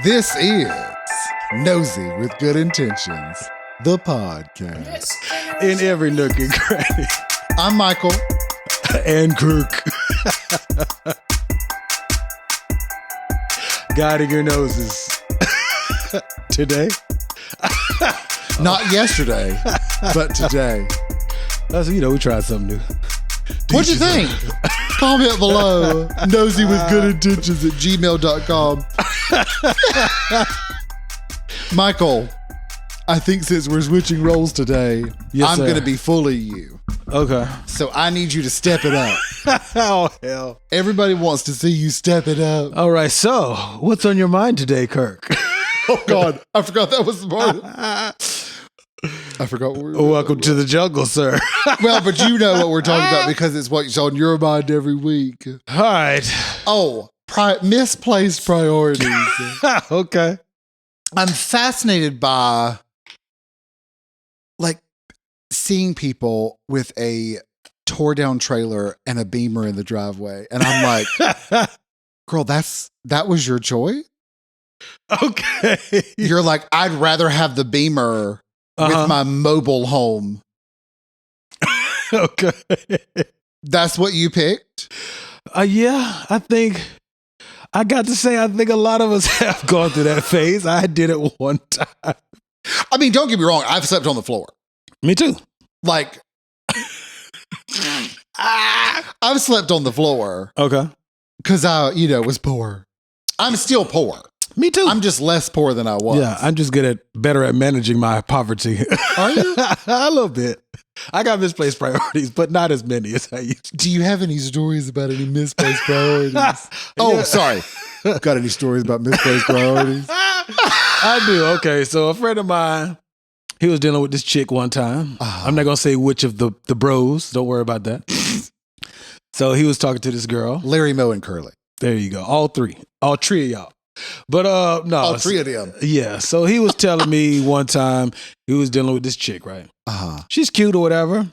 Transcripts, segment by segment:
This is Nosey with Good Intentions, the podcast. In every nook and cranny. I'm Michael. And Kirk. Guiding your noses. Today? Not yesterday, but today. We tried something new. What'd you think? Comment below. Nosey with Good Intentions at gmail.com. Michael, I think since we're switching roles today, I'm going to be fully you. Okay. So I need you to step it up. Oh, hell. Everybody wants to see you step it up. All right, so what's on your mind today, Kirk? Oh, God. I forgot that was the part. I forgot what we were Welcome to the jungle, sir. Well, but you know what we're talking about because it's what's on your mind every week. All right. Oh, misplaced priorities. Okay. I'm fascinated by seeing people with a tore down trailer and a Beamer in the driveway. And I'm like, girl, that was your choice? Okay. You're like, I'd rather have the Beamer with my mobile home. Okay. That's what you picked? Yeah, I think a lot of us have gone through that phase. I did it one time. I mean, don't get me wrong. I've slept on the floor. Me too. I've slept on the floor. Okay. Because I, was poor. I'm still poor. Me too. I'm just less poor than I was. Yeah, I'm just better at managing my poverty. Are you? A little bit. I got misplaced priorities, but not as many as I used to. Do you have any stories about any misplaced priorities? Oh, sorry. Got any stories about misplaced priorities? I do. Okay, so a friend of mine, he was dealing with this chick one time. I'm not going to say which of the bros. Don't worry about that. So he was talking to this girl. Larry, Moe, and Curly. There you go. All three of y'all. But no. All three of them. Yeah. So he was telling me one time he was dealing with this chick, right? She's cute or whatever.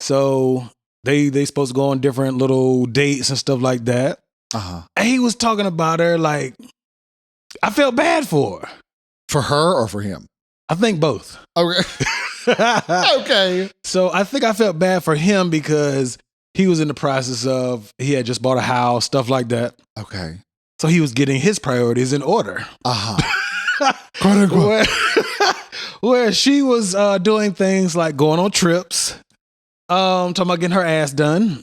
So they supposed to go on different little dates and stuff like that. And he was talking about her like, I felt bad for her. For her or for him? I think both. Okay. Okay. So I think I felt bad for him because he was in the process of, he had just bought a house, stuff like that. Okay. So he was getting his priorities in order. Quote unquote. Where she was doing things like going on trips, talking about getting her ass done.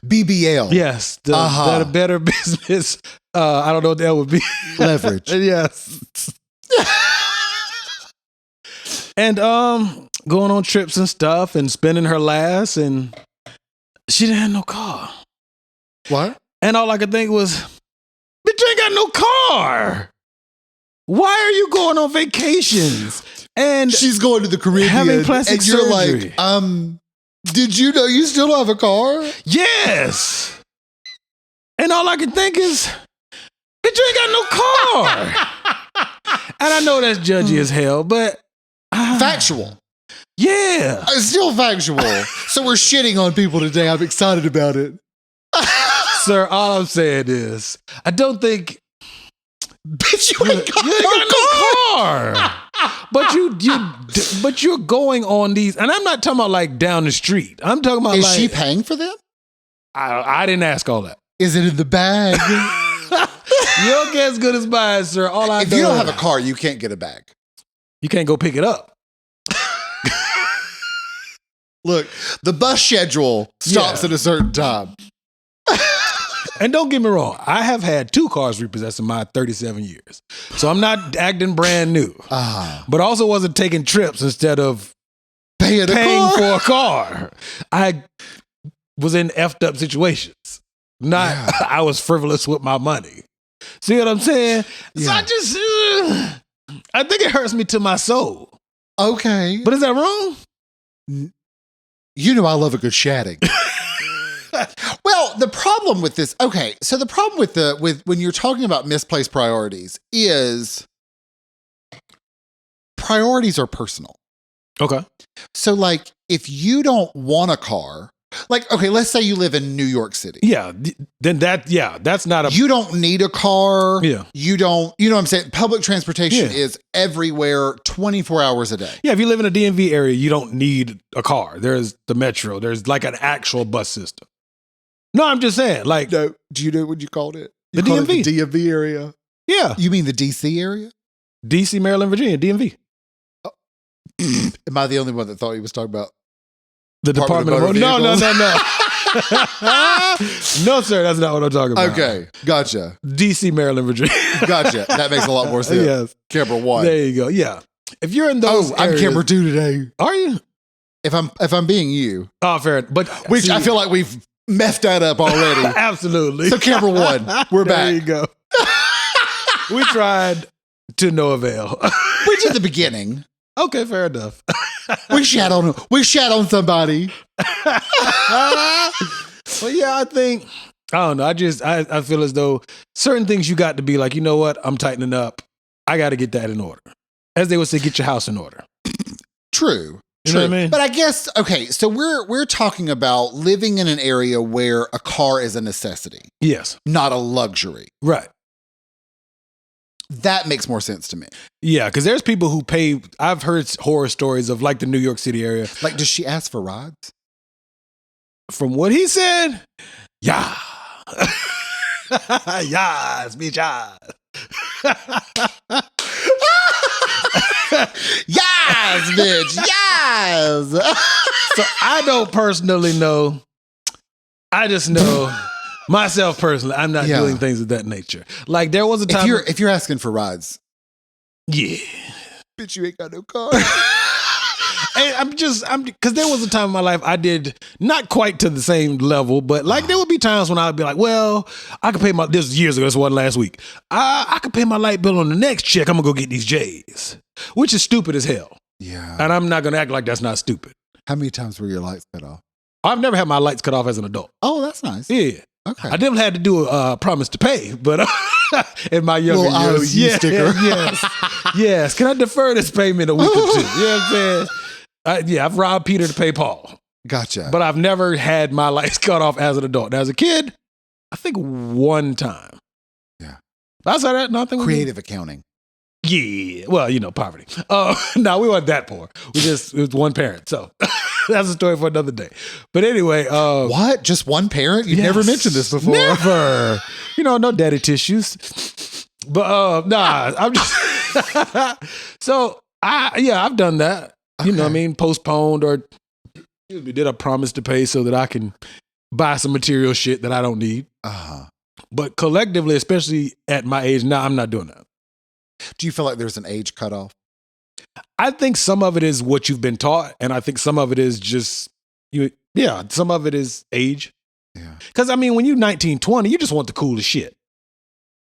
BBL. Yes. The Better Business. I don't know what that would be. Leverage. Yes. And going on trips and stuff and spending her last, and she didn't have no car. What? And all I could think was, bitch, you ain't got no car. Why are you going on vacations? And she's going to the Caribbean. Having plastic surgery. Like, did you know you still have a car? Yes. And all I can think is, bitch, you ain't got no car. And I know that's judgy as hell, but factual. Yeah. It's still factual. So we're shitting on people today. I'm excited about it. Sir, all I'm saying is, I don't think... Bitch, you ain't got no car. But you're going on these... And I'm not talking about like down the street. I'm talking about Is she paying for them? I didn't ask all that. Is it in the bag? Your guess good as mine, sir. If you don't have a car, you can't get a bag. You can't go pick it up. Look, the bus schedule stops at a certain time. And don't get me wrong, I have had 2 cars repossessed in my 37 years. So I'm not acting brand new. But also wasn't taking trips instead of paying for a car. I was in effed up situations. I was frivolous with my money. See what I'm saying? Yeah. So I think it hurts me to my soul. Okay. But is that wrong? You know I love a good chatting. Well, the problem with this, okay, so the problem with when you're talking about misplaced priorities is priorities are personal. Okay. So like if you don't want a car Like, okay, let's say you live in New York City. Yeah. Then that's not a. You don't need a car. Yeah. You don't, you know what I'm saying? Public transportation Yeah. is everywhere 24 hours a day. Yeah, if you live in a DMV area, you don't need a car. There's the metro. There's like an actual bus system. No, I'm just saying, like. No, do you know what you called it? The called DMV. it the DMV area. Yeah. You mean the DC area? DC, Maryland, Virginia, DMV. Am I the only one that thought he was talking about The Department of Motor No. No, sir, that's not what I'm talking about. Okay, gotcha. DC, Maryland, Virginia. Gotcha. That makes a lot more sense. Yes. Camera 1. There you go. Yeah. If you're in those I'm areas, camera 2 today. Are you? If I'm being you. Oh, fair. But Which see, I feel like we've messed that up already. Absolutely. So camera 1, we're back. There you go. We tried to no avail. We did the beginning. Okay, fair enough. We shat on somebody. Well, yeah, I don't know. I feel as though certain things you got to be like, you know what? I'm tightening up. I got to get that in order. As they would say, get your house in order. True. You know what I mean? But I guess, okay, so we're talking about living in an area where a car is a necessity, Yes. not a luxury. Right. That makes more sense to me. Yeah, because there's people who pay. I've heard horror stories of like the New York City area. Like, does she ask for rides? From what he said, yeah. Yes, bitch, yes. Yes, bitch, yes. So I don't personally know. I just know myself personally, I'm not doing things of that nature. Like there was a time. If you're asking for rides, yeah. Bitch, you ain't got no car. And because there was a time in my life I did not quite to the same level, but like there would be times when I'd be like, well, I could pay this was years ago, this wasn't last week. I could pay my light bill on the next check. I'm gonna go get these J's, which is stupid as hell. Yeah. And I'm not gonna act like that's not stupid. How many times were your lights cut off? I've never had my lights cut off as an adult. Oh, that's nice. Yeah. Okay. I never had to do a promise to pay, but in my younger little years, IOU sticker. Yes. Can I defer this payment a week or two? You know what I'm saying? I've robbed Peter to pay Paul. Gotcha. But I've never had my lights cut off as an adult. As a kid, I think one time. Yeah. Outside that, nothing. Creative accounting. Yeah. Well, poverty. No, we weren't that poor. It was one parent. So that's a story for another day. But anyway. What? Just one parent? You've never mentioned this before. Never. No daddy tissues. But nah, I'm just. So I've done that. Okay. You know what I mean? Postponed or did a promise to pay so that I can buy some material shit that I don't need. Uh-huh. But collectively, especially at my age now, I'm not doing that. Do you feel like there's an age cutoff? I think some of it is what you've been taught, and I think some of it is just some of it is age. Yeah. Because when you're 19, 20, you just want the coolest shit.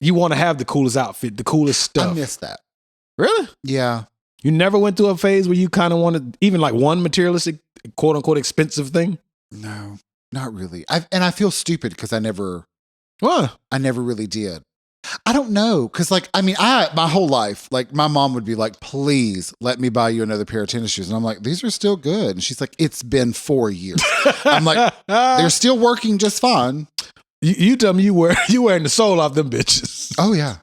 You want to have the coolest outfit, the coolest stuff. I miss that. Really? Yeah. You never went through a phase where you kind of wanted even like one materialistic, quote unquote, expensive thing? No, not really. I feel stupid because I never really did. I don't know. Cause my whole life, like my mom would be like, please let me buy you another pair of tennis shoes. And I'm like, these are still good. And she's like, it's been 4 years. I'm like, they're still working just fine. You tell me you wearing the sole off them bitches. Oh yeah.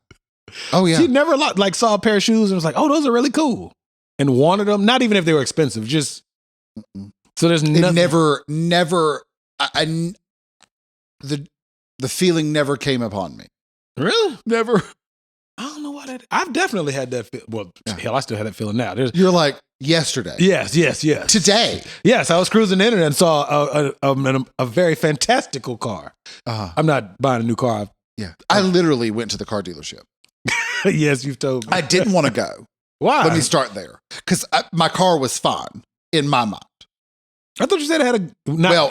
Oh yeah. She never like saw a pair of shoes and was like, oh, those are really cool. And wanted them. Not even if they were expensive, just. So there's nothing. It never, the feeling never came upon me. Really? Never. I don't know why that. I've definitely had that. Well, hell, I still have that feeling now. You're like yesterday. Yes. Today. Yes, I was cruising the internet and saw a very fantastical car. I'm not buying a new car. Yeah, I literally went to the car dealership. Yes, you've told me. I didn't want to go. Why? Let me start there. Because my car was fine in my mind. I thought you said it had a.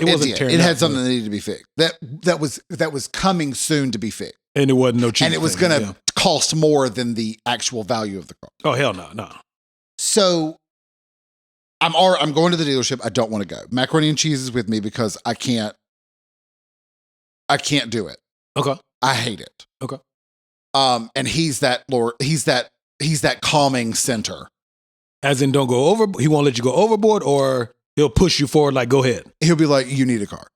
It wasn't. It had something that needed to be fixed. That was coming soon to be fixed. And it wasn't no cheap. And it was going to cost more than the actual value of the car. Oh hell no. So I'm going to the dealership. I don't want to go. Macaroni and cheese is with me because I can't do it. Okay. I hate it. Okay. And he's that calming center. As in, don't go over. He won't let you go overboard, or He'll push you forward like, go ahead. He'll be like, you need a car.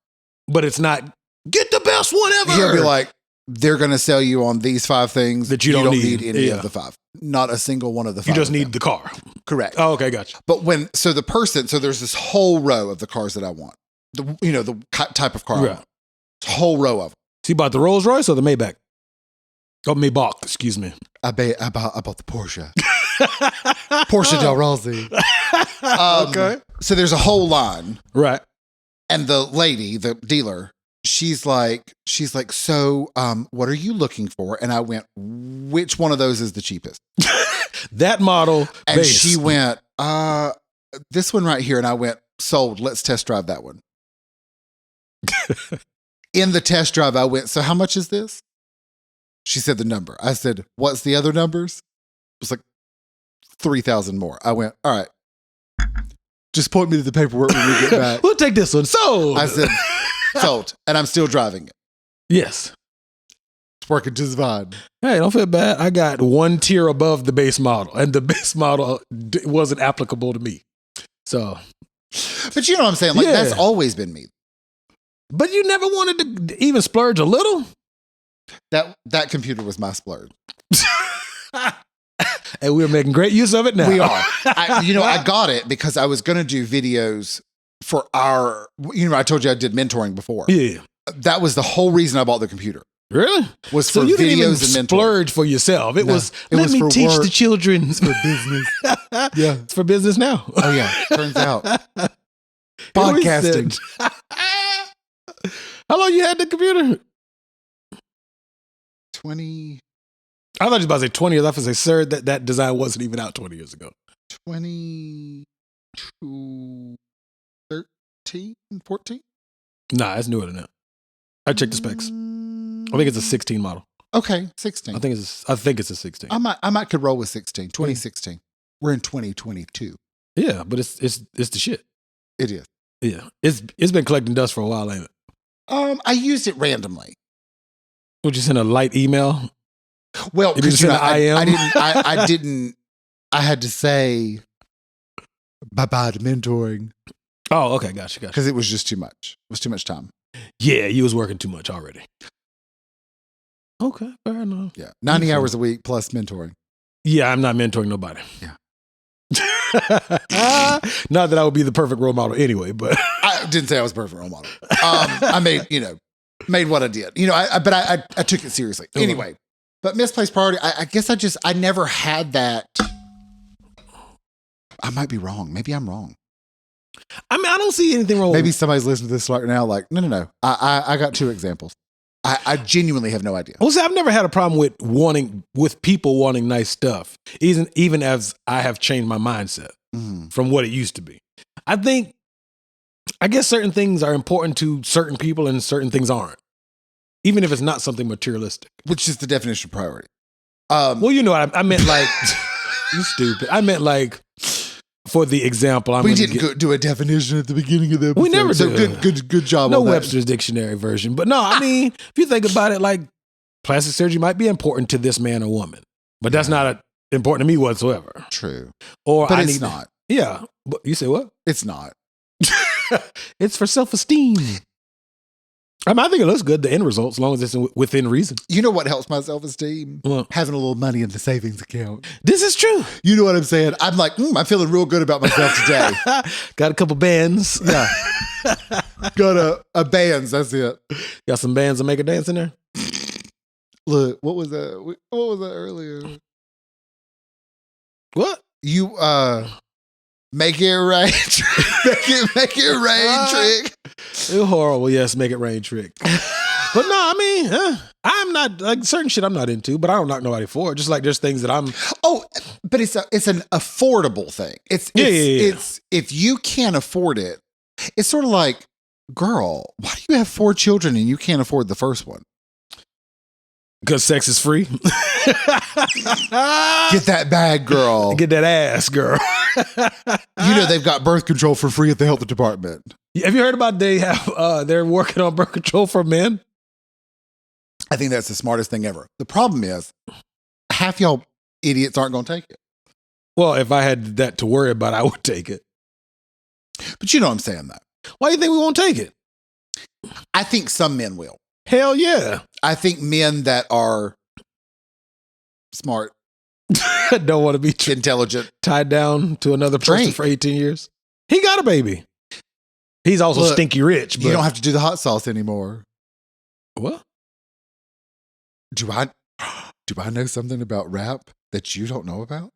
But it's not, get the best one ever. He'll be like, they're going to sell you on these 5 things that you don't need any of the 5. Not a single one of the 5. You just need the car. Correct. Oh, okay, gotcha. But so there's this whole row of the cars that I want. The type of car I want. It's a whole row of them. So you bought the Rolls Royce or the Maybach? Oh, Maybach, excuse me. I bought the Porsche. Porsche Del Rossi. Okay. So there's a whole line. Right. And the lady, the dealer, she's like, so what are you looking for? And I went, which one of those is the cheapest? That model. And she went, this one right here. And I went, sold. Let's test drive that one. In the test drive, I went, so how much is this? She said the number. I said, what's the other numbers? It was like 3,000 more. I went, all right. Just point me to the paperwork when we get back. We'll take this one. Sold. I said, sold. And I'm still driving it. Yes. It's working just fine. Hey, don't feel bad. I got 1 tier above the base model, and the base model wasn't applicable to me. So. But you know what I'm saying? Like, that's always been me. But you never wanted to even splurge a little? That computer was my splurge. And we're making great use of it now. We are. I got it because I was going to do videos for I told you I did mentoring before. Yeah. That was the whole reason I bought the computer. Really? Was so for you videos didn't even and mentoring. Splurge for yourself. Let me for teach work. the children. It's for business. Yeah. It's for business now. Oh, yeah. Turns out. Podcasting. How long you had the computer? 20. I thought you were about to say 20 years. I was going to say, sir, that design wasn't even out 20 years ago. 13, 14? Nah, it's newer than that. I checked the specs. I think it's a 16 model. Okay, 16. I think it's a 16. I might could roll with 16, 2016. We're in 2022. Yeah, but it's the shit. It is. Yeah. It's been collecting dust for a while, ain't it? I used it randomly. Would you send a light email? Well, because I I had to say bye-bye to mentoring. Oh, okay, gotcha. Because it was just too much. It was too much time. Yeah, you was working too much already. Okay, fair enough. Yeah, 90 hours a week plus mentoring. Yeah, I'm not mentoring nobody. Yeah. Not that I would be the perfect role model anyway, but I didn't say I was a perfect role model. I made what I did. But I took it seriously. Anyway, but misplaced priority, I guess I never had that. I might be wrong. Maybe I'm wrong. I mean, I don't see anything wrong. Maybe somebody's listening to this right now like, no. I got 2 examples. I genuinely have no idea. Well, see, I've never had a problem with people wanting nice stuff, even as I have changed my mindset from what it used to be. I guess certain things are important to certain people and certain things aren't, even if it's not something materialistic. Which is the definition of priority. Well, you know what I meant, like, you stupid. I meant like, for the example, we didn't do a definition at the beginning of the episode. We never did. So good job. No on that. Webster's dictionary version, but no, I mean, if you think about it, like plastic surgery might be important to this man or woman, but that's not important to me whatsoever. True, But it's not. Yeah, but you say what? It's not. It's for self-esteem. I mean, I think it looks good, the end result, as long as it's within reason. You know what helps my self-esteem? What? Having a little money in the savings account. This is true. You know what I'm saying? I'm like, I'm feeling real good about myself today. Got a couple bands. Yeah. Got a bands, that's it. Got some bands that make a dance in there? Look, what was that earlier? What? You, make it rain trick. make it rain trick. It's horrible, yes, make it rain trick. But no, I mean, I'm not, like, certain shit I'm not into, but I don't knock nobody for it. Just like there's things that I'm. Oh, but it's an affordable thing. It's if you can't afford it, it's sort of like, girl, why do you have 4 children and you can't afford the first one? Because sex is free. Get that bag, girl. Get that ass, girl. They've got birth control for free at the health department. Have you heard about they're working on birth control for men? I think that's the smartest thing ever. The problem is, half y'all idiots aren't going to take it. Well, if I had that to worry about, I would take it. But you know what I'm saying, though. Why do you think we won't take it? I think some men will. Hell yeah. I think men that are smart, don't want to be intelligent, tied down to another person Drink. for 18 years. He got a baby. He's also Look, stinky rich. But you don't have to do the hot sauce anymore. What? Do I know something about rap that you don't know about?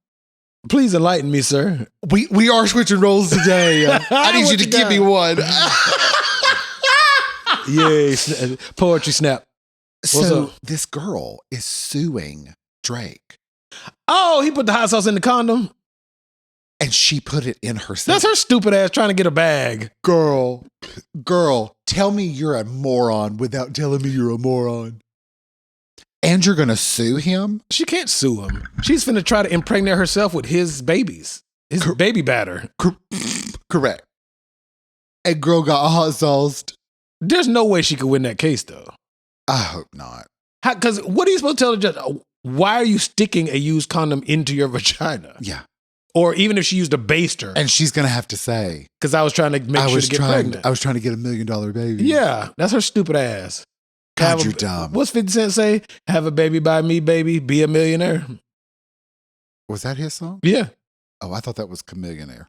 Please enlighten me, sir. We are switching roles today. I need you to give me one. Yay. Poetry snap. So this girl is suing Drake. Oh, he put the hot sauce in the condom? And she put it in herself. That's her stupid ass trying to get a bag. Girl, tell me you're a moron without telling me you're a moron. And you're going to sue him? She can't sue him. She's finna try to impregnate herself with his babies. His baby batter. Correct. And girl got hot sauced. There's no way she could win that case, though. I hope not. Because what are you supposed to tell the judge? Why are you sticking a used condom into your vagina? Yeah. Or even if she used a baster. And she's going to have to say. Because I was trying to make sure to get pregnant. I was trying to get $1 million baby. Yeah. That's her stupid ass. God, you're dumb. What's 50 Cent say? Have a baby by me, baby. Be a millionaire. Was that his song? Yeah. Oh, I thought that was Chameleonaire.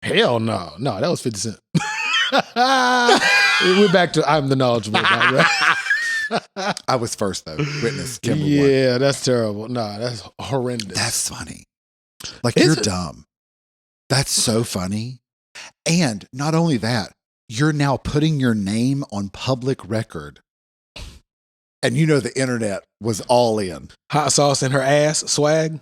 Hell no. No, that was 50 Cent. We're back to I'm the knowledgeable guy, right? I was first, though. Witness. Kimber Yeah, that's terrible. No, that's horrendous. That's funny. Like, you're dumb. That's so funny. And not only that, you're now putting your name on public record. And you know the internet was all in. Hot sauce in her ass swag.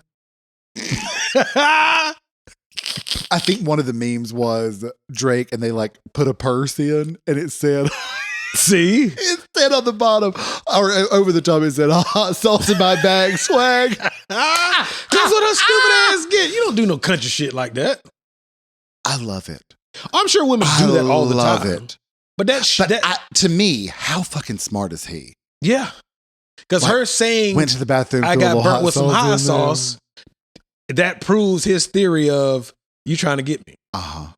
I think one of the memes was Drake and they like put a purse in and it said, see? It said on the bottom or over the top, it said, hot sauce in my bag swag. That's what her stupid ass get. You don't do no country shit like that. I love it. I'm sure women do that all the time. I love it. But to me, how fucking smart is he? Yeah. Because her saying, went to the bathroom, I got burnt with some hot sauce, that proves his theory of you trying to get me. Uh-huh.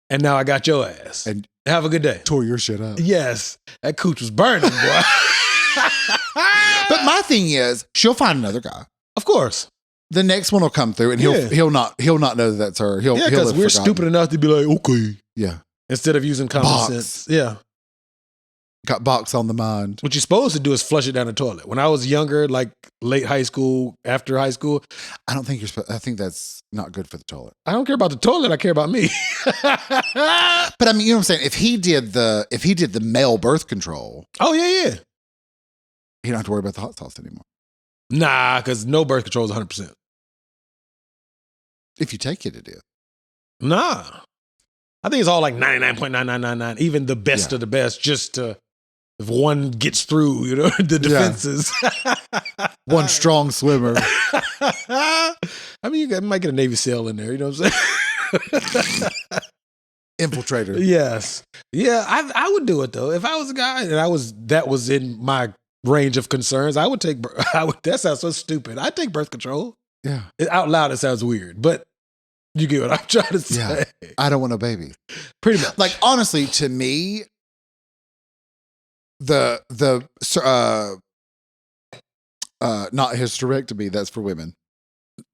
And now I got your ass. And have a good day. Tore your shit up. Yes. That cooch was burning, boy. But my thing is, she'll find another guy. Of course. The next one will come through and he'll not know that that's her. Yeah, because we're stupid enough to be like, okay. Yeah. Instead of using common sense. Yeah. Got box on the mind. What you're supposed to do is flush it down the toilet. When I was younger, like late high school, after high school. I think that's not good for the toilet. I don't care about the toilet. I care about me. But I mean, you know what I'm saying? If he did the male birth control. Oh, yeah. He don't have to worry about the hot sauce anymore. Nah, because no birth control is 100%. If you take it, it is. Nah. I think it's all like 99.9999, even the best of the best, just to, if one gets through, you know, the defenses. Yeah. One strong swimmer. I mean, you might get a Navy SEAL in there, you know what I'm saying? Infiltrator. Yes. Yeah, I would do it though. If I was a guy and that was in my range of concerns, I would take, that sounds so stupid. I'd take birth control. Yeah. Out loud, it sounds weird, but you get what I'm trying to say. Yeah. I don't want a baby. Pretty much. Like, honestly, to me, not hysterectomy, that's for women.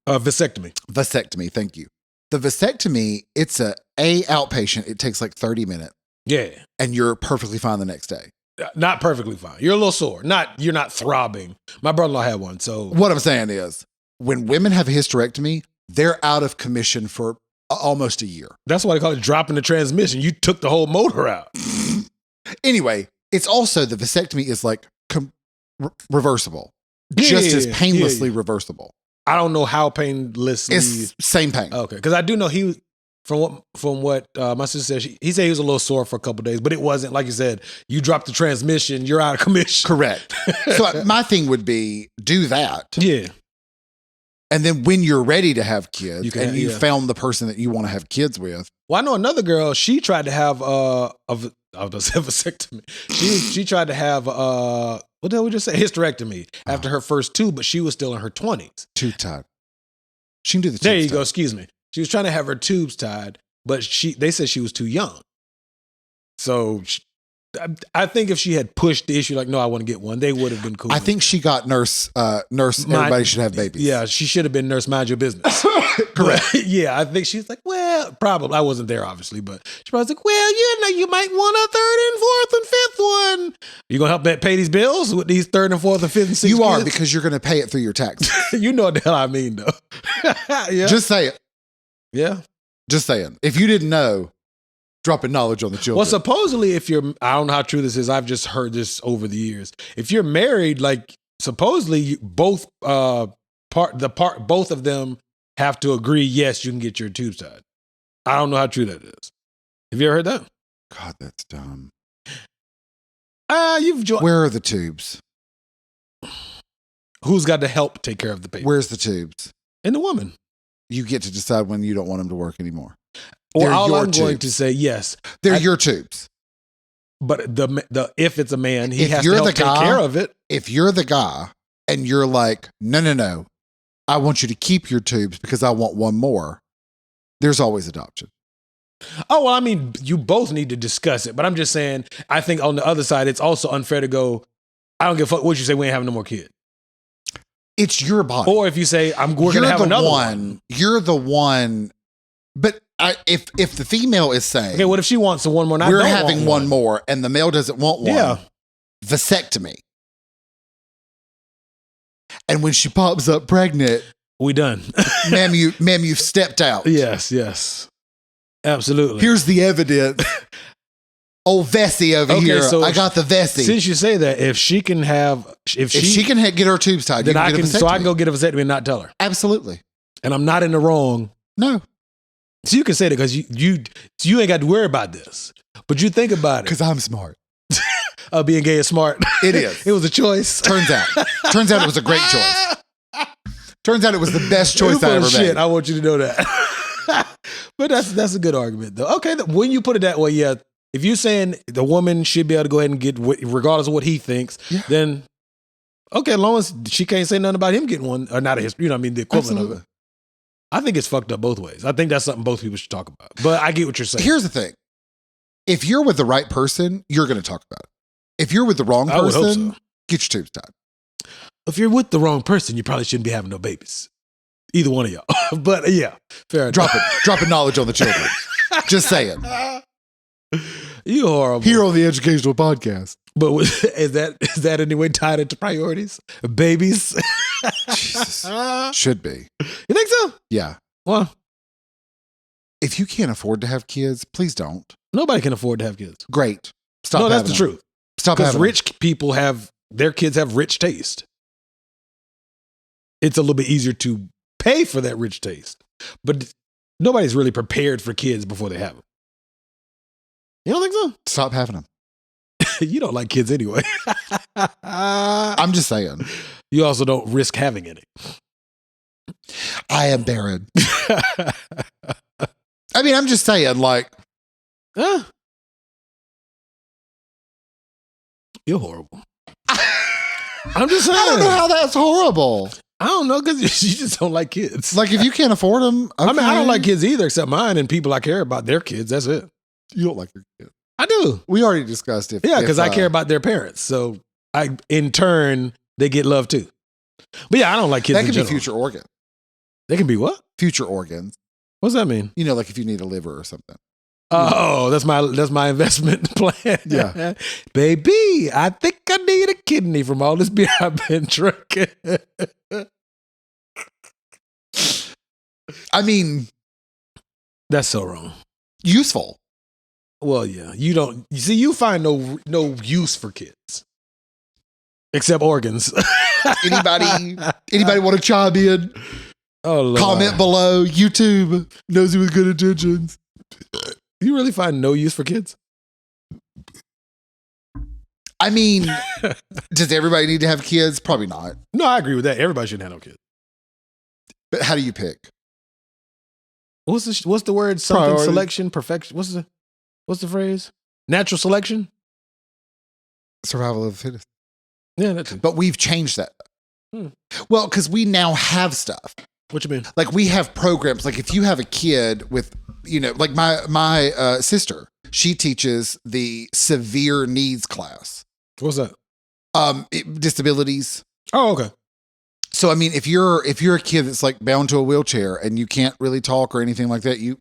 Vasectomy. Vasectomy, thank you. The vasectomy, it's a outpatient. It takes like 30 minutes. Yeah. And you're perfectly fine the next day. Not perfectly fine. You're a little sore. You're not throbbing. My brother-in-law had one, so. What I'm saying is, when women have a hysterectomy, they're out of commission for almost a year. That's why they call it dropping the transmission. You took the whole motor out. Anyway, it's also, the vasectomy is like reversible. Just as painlessly reversible. I don't know how painlessly. It's same pain. Okay, because I do know from what my sister said, he said he was a little sore for a couple of days, but it wasn't, like you said, you dropped the transmission, you're out of commission. Correct. So my thing would be, do that. Yeah. And then when you're ready to have kids you found the person that you want to have kids with. Well, I know another girl, she tried to have vasectomy. She tried to have what the hell we just say? Hysterectomy after her first two, but she was still in her 20s. Tube tied. She can do the tubes There you tied. go, excuse me. She was trying to have her tubes tied, but they said she was too young. So I think if she had pushed the issue, like, no, I want to get one, they would have been cool. I think she got nurse, everybody should have babies. Yeah, she should have been nurse, mind your business. Correct. But, yeah, I think she's like, well, probably. I wasn't there, obviously, but she probably was like, well, you might want a third and fourth and fifth one. You going to help pay these bills with these third and fourth and fifth and sixth You are, kids? because you're going to pay it through your taxes. You know what the hell I mean, though. Yeah. Just say it. Yeah. Just saying. If you didn't know, dropping knowledge on the children. Well, supposedly, I don't know how true this is. I've just heard this over the years. If you're married, like supposedly both of them have to agree. Yes, you can get your tubes tied. I don't know how true that is. Have you ever heard that? God, that's dumb. You've joined. Where are the tubes? Who's got to help take care of the baby? Where's the tubes? And the woman. You get to decide when you don't want them to work anymore. Or They're all your I'm going tubes. to say, yes. They're your tubes. But the if it's a man, he If has to you're help the take guy- care of it. If you're the guy and you're like, no, I want you to keep your tubes because I want one more, there's always adoption. Oh, well, I mean, you both need to discuss it. But I'm just saying, I think on the other side, it's also unfair to go, I don't give a fuck what you say, we ain't having no more kids. It's your body. Or if you say, we're going to have another one. You're the one. But if the female is saying, Okay, what if she wants one more? And I we're don't having want one more, and the male doesn't want one, Yeah. vasectomy. And when she pops up pregnant, We done. ma'am, you've stepped out. Yes. Absolutely. Here's the evidence. Old Vessie over Okay, here. so I got the Vessie. Since you say that, if she can get her tubes tied, then you I can can, get a so I vasectomy. can go get a vasectomy and not tell her. Absolutely. And I'm not in the wrong. No. So you can say that because you ain't got to worry about this. But you think about it. Because I'm smart. Being gay is smart. It is. It was a choice. Turns out it was a great choice. Turns out it was the best choice You're I full ever of made. shit. I want you to know that. But that's a good argument, though. Okay, when you put it that way, yeah. If you're saying the woman should be able to go ahead and get, regardless of what he thinks, then okay, as long as she can't say nothing about him getting one, or not his, the equivalent Absolutely. of it. I think it's fucked up both ways. I think that's something both people should talk about. But I get what you're saying. Here's the thing. If you're with the right person, you're going to talk about it. If you're with the wrong I would hope person, so. get your tubes tied. If you're with the wrong person, you probably shouldn't be having no babies. Either one of y'all. But yeah, fair enough. Dropping knowledge on the children. Just saying. You horrible. Here on the Educational Podcast. But is that anyway tied into priorities? Babies? Jesus. Should be. You think so? Yeah. Well, If you can't afford to have kids, please don't. nobody can afford to have kids. Great. Stop No, that's having the them. truth. Stop Because having them. rich people their kids have rich taste. It's a little bit easier to pay for that rich taste. But nobody's really prepared for kids before they have them. You don't think so? Stop having them. You don't like kids anyway. I'm just saying. You also don't risk having any. I am barren. I mean, I'm just saying, like, Huh? You're horrible. I'm just saying. I don't know how that's horrible. I don't know because you just don't like kids. Like, if you can't afford them, okay. I mean, I don't like kids either, except mine and people I care about their kids. That's it. You don't like your kids. I do. We already discussed it. Yeah, because I care about their parents. So in turn, they get love too. But yeah, I don't like kids that in can be general. future organs. They can be what? Future organs. What's that mean? You know, like if you need a liver or something. Oh, that's my investment plan. Yeah. Baby, I think I need a kidney from all this beer I've been drinking. I mean, That's so wrong. useful. Well, yeah. You find no use for kids. Except organs. Anybody want to chime in? Oh, Lord. Comment below. YouTube. Nosey with good intentions. You really find no use for kids? I mean, does everybody need to have kids? Probably not. No, I agree with that. Everybody shouldn't have no kids. But how do you pick? What's the word? Something Priority. selection, perfection. What's the phrase? Natural selection? Survival of the fittest. Yeah, that's it. But we've changed that. Hmm. Well, because we now have stuff. What you mean? Like we have programs. Like if you have a kid with like my sister, she teaches the severe needs class. What's that? Disabilities. Oh, okay. So, I mean, if you're a kid that's like bound to a wheelchair and you can't really talk or anything like that, you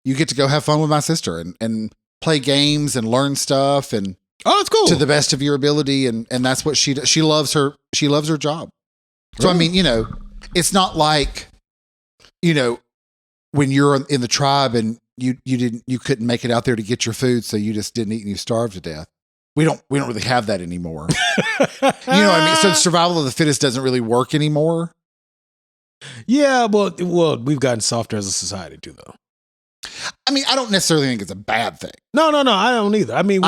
get to go have fun with my sister and play games and learn stuff and that's cool to the best of your ability. And that's what she does. She loves her job. So, I mean, it's not like, when you're in the tribe and you couldn't make it out there to get your food. So you just didn't eat and you starved to death. We don't really have that anymore. You know what I mean? So survival of the fittest doesn't really work anymore. Yeah, well, we've gotten softer as a society too, though. I mean, I don't necessarily think it's a bad thing. No, I don't either. I mean,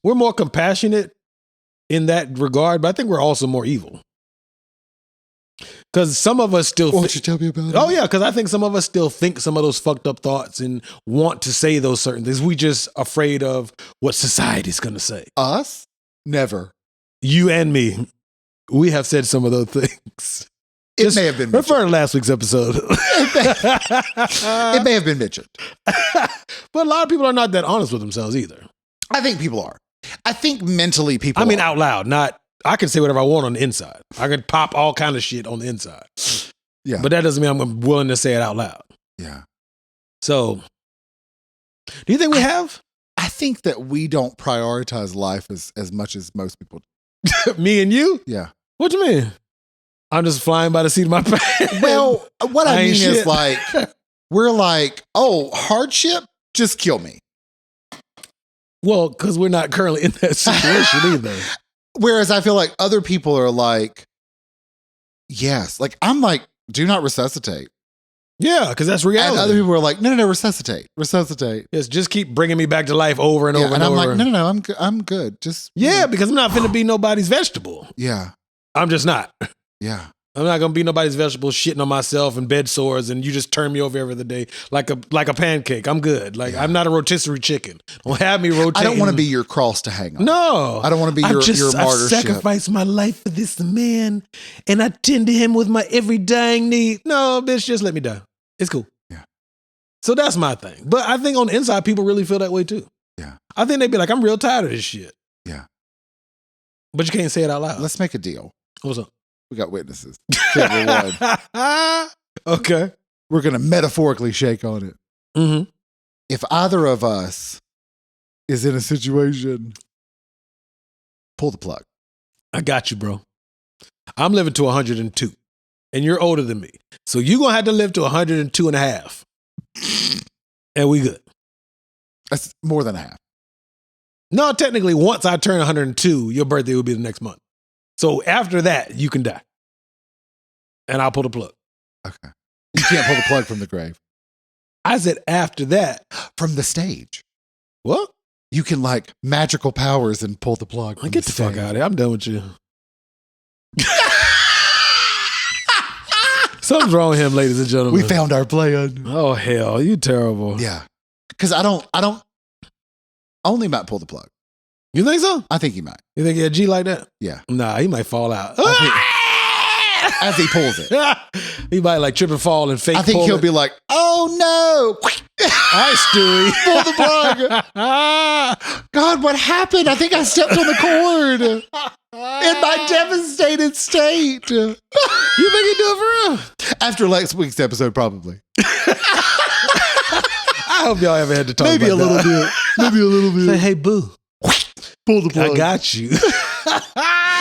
we're more compassionate in that regard, but I think we're also more evil. Because some of us still... Why don't you tell me about it? Oh, yeah, because I think some of us still think some of those fucked up thoughts and want to say those certain things. We just afraid of what society's going to say. Us? Never. You and me, we have said some of those things. It may have been mentioned. Refer to last week's episode. It may have been mentioned. But a lot of people are not that honest with themselves either. I think people are. I think mentally people are. out loud, not... I can say whatever I want on the inside. I can pop all kind of shit on the inside. Yeah. But that doesn't mean I'm willing to say it out loud. Yeah. So, do you think we have? I think that we don't prioritize life as much as most people do. Me and you? Yeah. What do you mean? I'm just flying by the seat of my pants. Well, what I mean is like, we're like, oh, hardship, just kill me. Well, because we're not currently in that situation either. Whereas I feel like other people are like, yes, like I'm like, do not resuscitate. Yeah, because that's reality. And other people are like, no, resuscitate. Yes, just keep bringing me back to life over and over and I'm over. like, no, I'm good. Just because I'm not finna be nobody's vegetable. Yeah, I'm just not. Yeah. I'm not gonna be nobody's vegetable, shitting on myself and bed sores, and you just turn me over every other day like a pancake. I'm good. Like I'm not a rotisserie chicken. Don't have me rotating. I don't want to be your cross to hang on. No, I don't want to be your martyrship. I've sacrificed my life for this man, and I tend to him with my every dying need. No, bitch, just let me die. It's cool. Yeah. So that's my thing. But I think on the inside, people really feel that way too. Yeah. I think they'd be like, I'm real tired of this shit. Yeah. But you can't say it out loud. Let's make a deal. What's up? We got witnesses. Okay. We're going to metaphorically shake on it. Mm-hmm. If either of us is in a situation, pull the plug. I got you, bro. I'm living to 102, and you're older than me. So you're going to have to live to 102 and a half. And we good. That's more than half. No, technically, once I turn 102, your birthday will be the next month. So after that, you can die. And I'll pull the plug. Okay. You can't pull the plug from the grave. I said after that. From the stage. What? You can like magical powers and pull the plug. Get the fuck out of here. I'm done with you. Something's wrong with him, ladies and gentlemen. We found our plan. Oh, hell. You terrible. Yeah. Because I only might pull the plug. You think so? I think he might. You think he a G like that? Yeah. Nah, he might fall out. As he pulls it. He might like trip and fall and fake. I think he'll be like, oh no. All right, Stewie. Pull the plug. God, what happened? I think I stepped on the cord. In my devastated state. You think he do it for real? After last week's episode, probably. I hope y'all ever had to talk Maybe about a little bit. Maybe a little bit. Say, hey, boo. Pull the plug. I got you.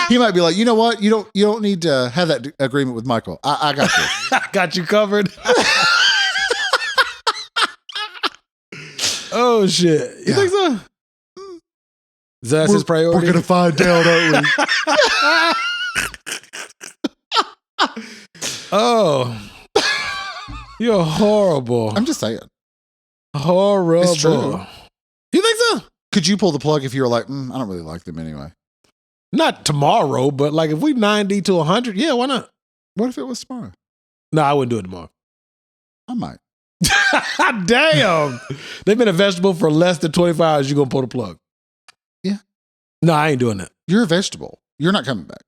He might be like, you know what? You don't need to have that agreement with Michael. I got you. I got you covered. Oh shit! You think so? That's his priority. We're gonna find out, aren't we? Oh, you're horrible. I'm just saying. Horrible. It's true. You think so? Could you pull the plug if you were like, I don't really like them anyway? Not tomorrow, but like if we 90 to 100, yeah, why not? What if it was tomorrow? No, I wouldn't do it tomorrow. I might. Damn. They've been a vegetable for less than 24 hours. You're going to pull the plug. Yeah. No, I ain't doing that. You're a vegetable. You're not coming back.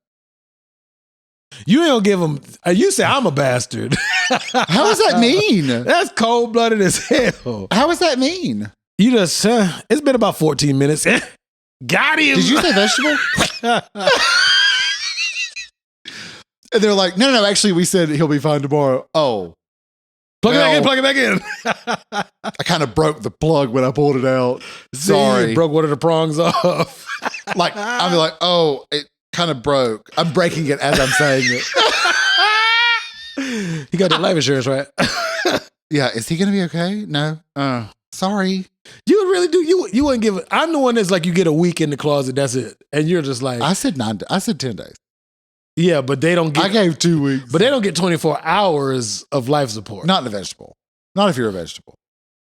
You ain't gonna give them. You say I'm a bastard. How does that mean? That's cold blooded as hell. How does that mean? You just. It's been about 14 minutes. Got him. Did you say vegetable? And they're like, no. Actually, we said he'll be fine tomorrow. Oh. Plug it back in. I kind of broke the plug when I pulled it out. Sorry. You broke one of the prongs off. Like, I'll be like, oh, it kind of broke. I'm breaking it as I'm saying it. You got the life insurance, right? Yeah. Is he going to be okay? No. Sorry. You really do. You wouldn't give it. I'm the one that's like, you get a week in the closet. That's it. And you're just like. I said 10 days. Yeah, but they don't get. I gave 2 weeks. But they don't get 24 hours of life support. Not in a vegetable. Not if you're a vegetable.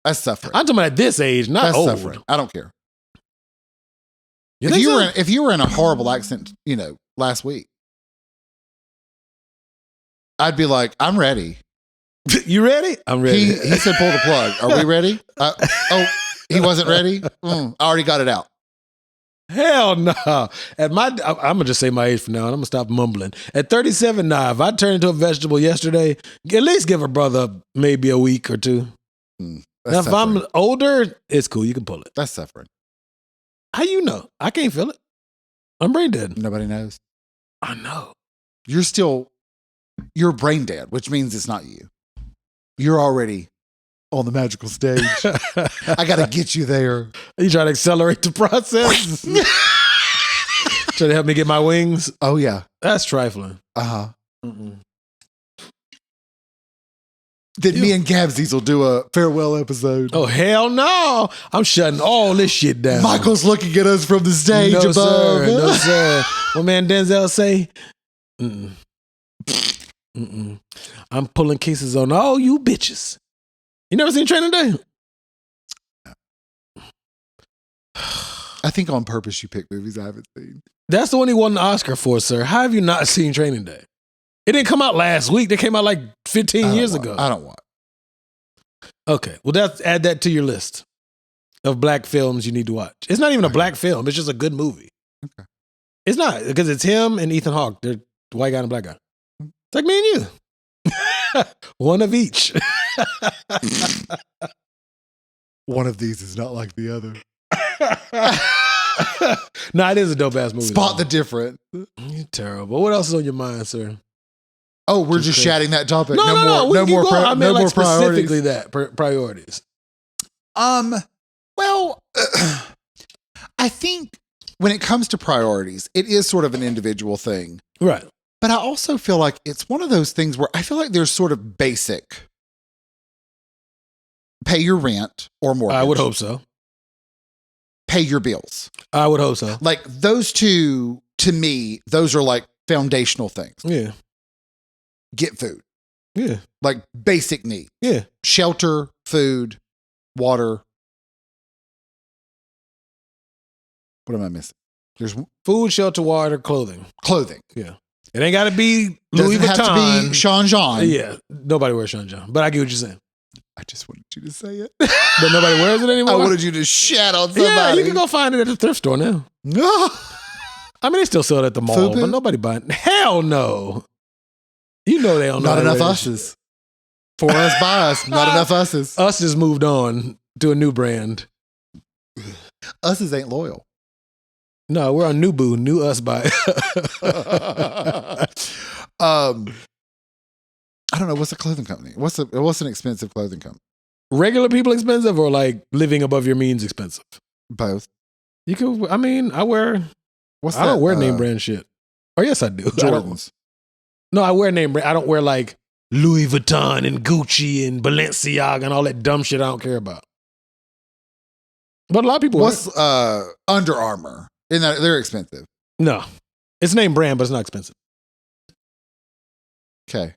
That's suffering. I'm talking about at this age, not That's old. suffering. I don't care. You If you were in a horrible accident, last week, I'd be like, I'm ready. You ready? I'm ready. He said pull the plug. Are we ready? He wasn't ready? I already got it out. Hell no. I'm gonna just say my age for now, and I'm gonna stop mumbling. At 37 now, if I turned into a vegetable yesterday, at least give a brother maybe a week or two. Now, if I'm older, it's cool. You can pull it. That's suffering. How you know? I can't feel it. I'm brain dead. Nobody knows. I know. You're brain dead, which means it's not you. You're already on the magical stage. I got to get you there. You trying to accelerate the process? Trying to help me get my wings? Oh, yeah. That's trifling. Uh-huh. Then me and Gabsies will do a farewell episode. Oh, hell no. I'm shutting all this shit down. Michael's looking at us from the stage above. No, sir. My man Denzel say, I'm pulling cases on all you bitches. You never seen Training Day? I think on purpose you pick movies I haven't seen. That's the one he won an Oscar for, sir. How have you not seen Training Day? It didn't come out last week. They came out like 15 years ago. I don't want. Okay. Well, add that to your list of black films you need to watch. It's not even a black film. It's just a good movie. Okay. It's not, because it's him and Ethan Hawke. They're the white guy and the black guy. It's like me and you. One of each. One of these is not like the other. Nah, it is a dope-ass movie. Spot the difference. You're terrible. What else is on your mind, sir? Oh, we're just chatting that topic. No more I mean, like priorities. specifically that priorities. Well, I think when it comes to priorities, it is sort of an individual thing. Right. But I also feel like it's one of those things where I feel like there's sort of basic. Pay your rent or mortgage. I would hope so. Pay your bills. I would hope so. Like those two, to me, those are like foundational things. Yeah. Get food. Yeah. Like basic needs. Yeah. Shelter, food, water. What am I missing? There's food, shelter, water, clothing. Clothing. Yeah. It ain't got to be Louis Vuitton. Doesn't have to be Sean John. Yeah. Nobody wears Sean John. But I get what you're saying. I just wanted you to say it. But nobody wears it anymore? I wanted you to shat on somebody. Yeah, you can go find it at the thrift store now. No. I mean, they still sell it at the mall, but nobody buying it. Hell no. You know they don't know. Not enough us's. For us, by us. Not enough us's. Us has moved on to a new brand. Us's ain't loyal. No, we're on New Boo, New Us by. I don't know. What's a clothing company? What's an expensive clothing company? Regular people expensive or like living above your means expensive? Both. You can. I mean, I don't wear name brand shit. Or yes, I do. Jordans. I wear name brand. I don't wear like Louis Vuitton and Gucci and Balenciaga and all that dumb shit I don't care about. But a lot of people. What's Under Armour? Isn't that they're expensive? No, it's name brand, but it's not expensive. Okay.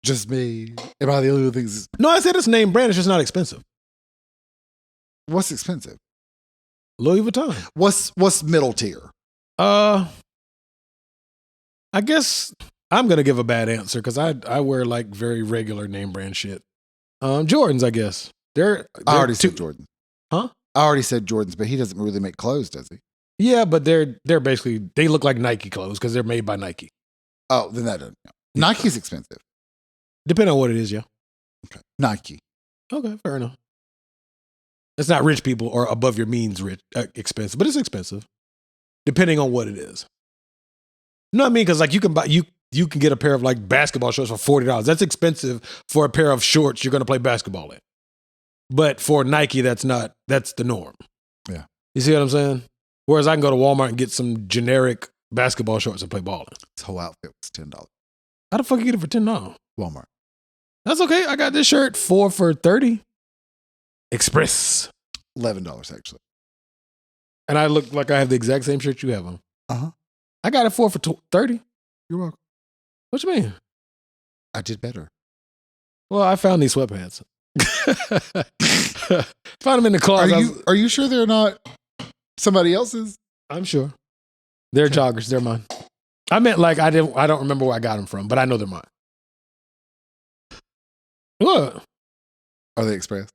Just me. Am I the only one things? No, I said it's name brand. It's just not expensive. What's expensive? Louis Vuitton. What's middle tier? I guess I'm gonna give a bad answer because I wear like very regular name brand shit. Jordans, I guess. They're I already said Jordans. Huh? I already said Jordans, but he doesn't really make clothes, does he? Yeah, but they're basically they look like Nike clothes because they're made by Nike. Oh, then that doesn't count. Nike's expensive. Depending on what it is, yeah. Okay. Nike. Okay, fair enough. It's not rich people or above your means expensive, but it's expensive. Depending on what it is. You know what I mean? Because like you can get a pair of like basketball shorts for $40. That's expensive for a pair of shorts you're going to play basketball in. But for Nike, that's the norm. Yeah. You see what I'm saying? Whereas I can go to Walmart and get some generic basketball shorts and play ball in. This whole outfit was $10. How the fuck you get it for $10? Walmart. That's okay. I got this shirt 4 for $30. Express. $11 actually. And I look like I have the exact same shirt you have on. Uh-huh. I got it 4 for $30. You're welcome. What you mean? I did better. Well, I found these sweatpants. Found them in the closet. Are you sure they're not somebody else's? I'm sure. They're joggers. They're mine. I meant like I don't remember where I got them from, but I know they're mine. What? Are they Express?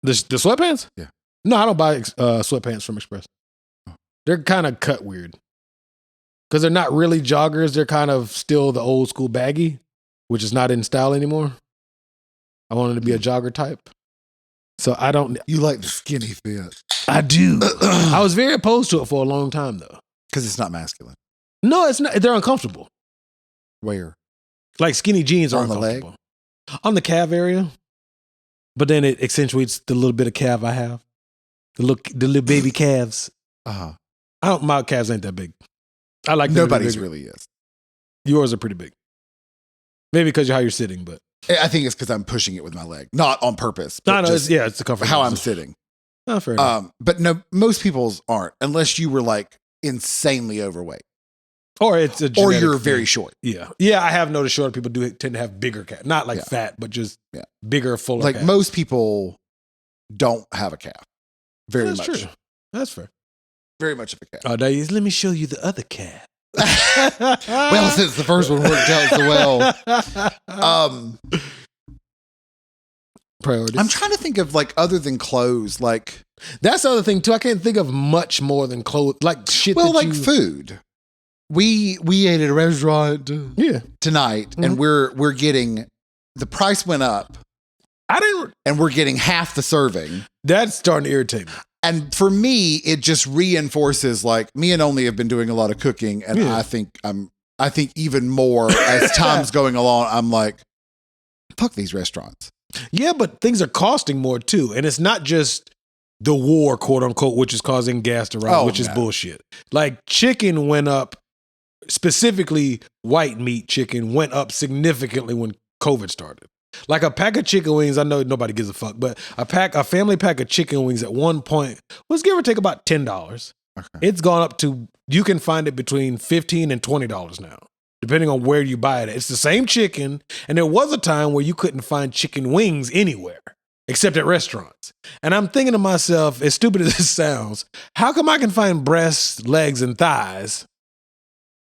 The sweatpants? Yeah. No, I don't buy sweatpants from Express. They're kind of cut weird. Because they're not really joggers. They're kind of still the old school baggy, which is not in style anymore. I wanted to be a jogger type. So I don't. You like the skinny fit. I do. I was very opposed to it for a long time, though. Because it's not masculine. No, it's not. They're uncomfortable. Where? Like skinny jeans are On the leg? uncomfortable. On the calf area. But then it accentuates the little bit of calf I have. The little baby calves. Uh-huh. My calves ain't that big. I like them Nobody's bigger. really is. Yours are pretty big. Maybe because of how you're sitting, but I think it's because I'm pushing it with my leg. Not on purpose. no, just it's the comfort. how I'm sitting. Oh, fair enough. But no, most people's aren't, unless you were like insanely overweight. Or it's a Or genetic you're thing. very short. Yeah. Yeah, I have noticed shorter people do tend to have bigger calf. Not like fat, but just bigger, fuller Like calf. most people don't have a calf. Very That's much. true. That's fair. Very much of a calf. Oh, Dave, let me show you the other calf. Well, since the first one worked out so well. Priorities. I'm trying to think of like other than clothes, like that's the other thing too. I can't think of much more than clothes, like shit. well, that like food. We ate at a restaurant tonight, and we're getting the price went up. And we're getting half the serving. That's starting to irritate me. And for me, it just reinforces like me and Only have been doing a lot of cooking, and I think even more as time's going along. I'm like, fuck these restaurants. Yeah, but things are costing more too, and it's not just the war, quote unquote, which is causing gas to rise, which is bullshit. Like chicken went up, specifically white meat chicken went up significantly when COVID started. Like a pack of chicken wings, I know nobody gives a fuck, but a family pack of chicken wings at one point was give or take about $10. Okay. It's gone up to, you can find it between $15 and $20 now, depending on where you buy it. It's the same chicken, and there was a time where you couldn't find chicken wings anywhere except at restaurants. And I'm thinking to myself, as stupid as this sounds, how come I can find breasts, legs, and thighs,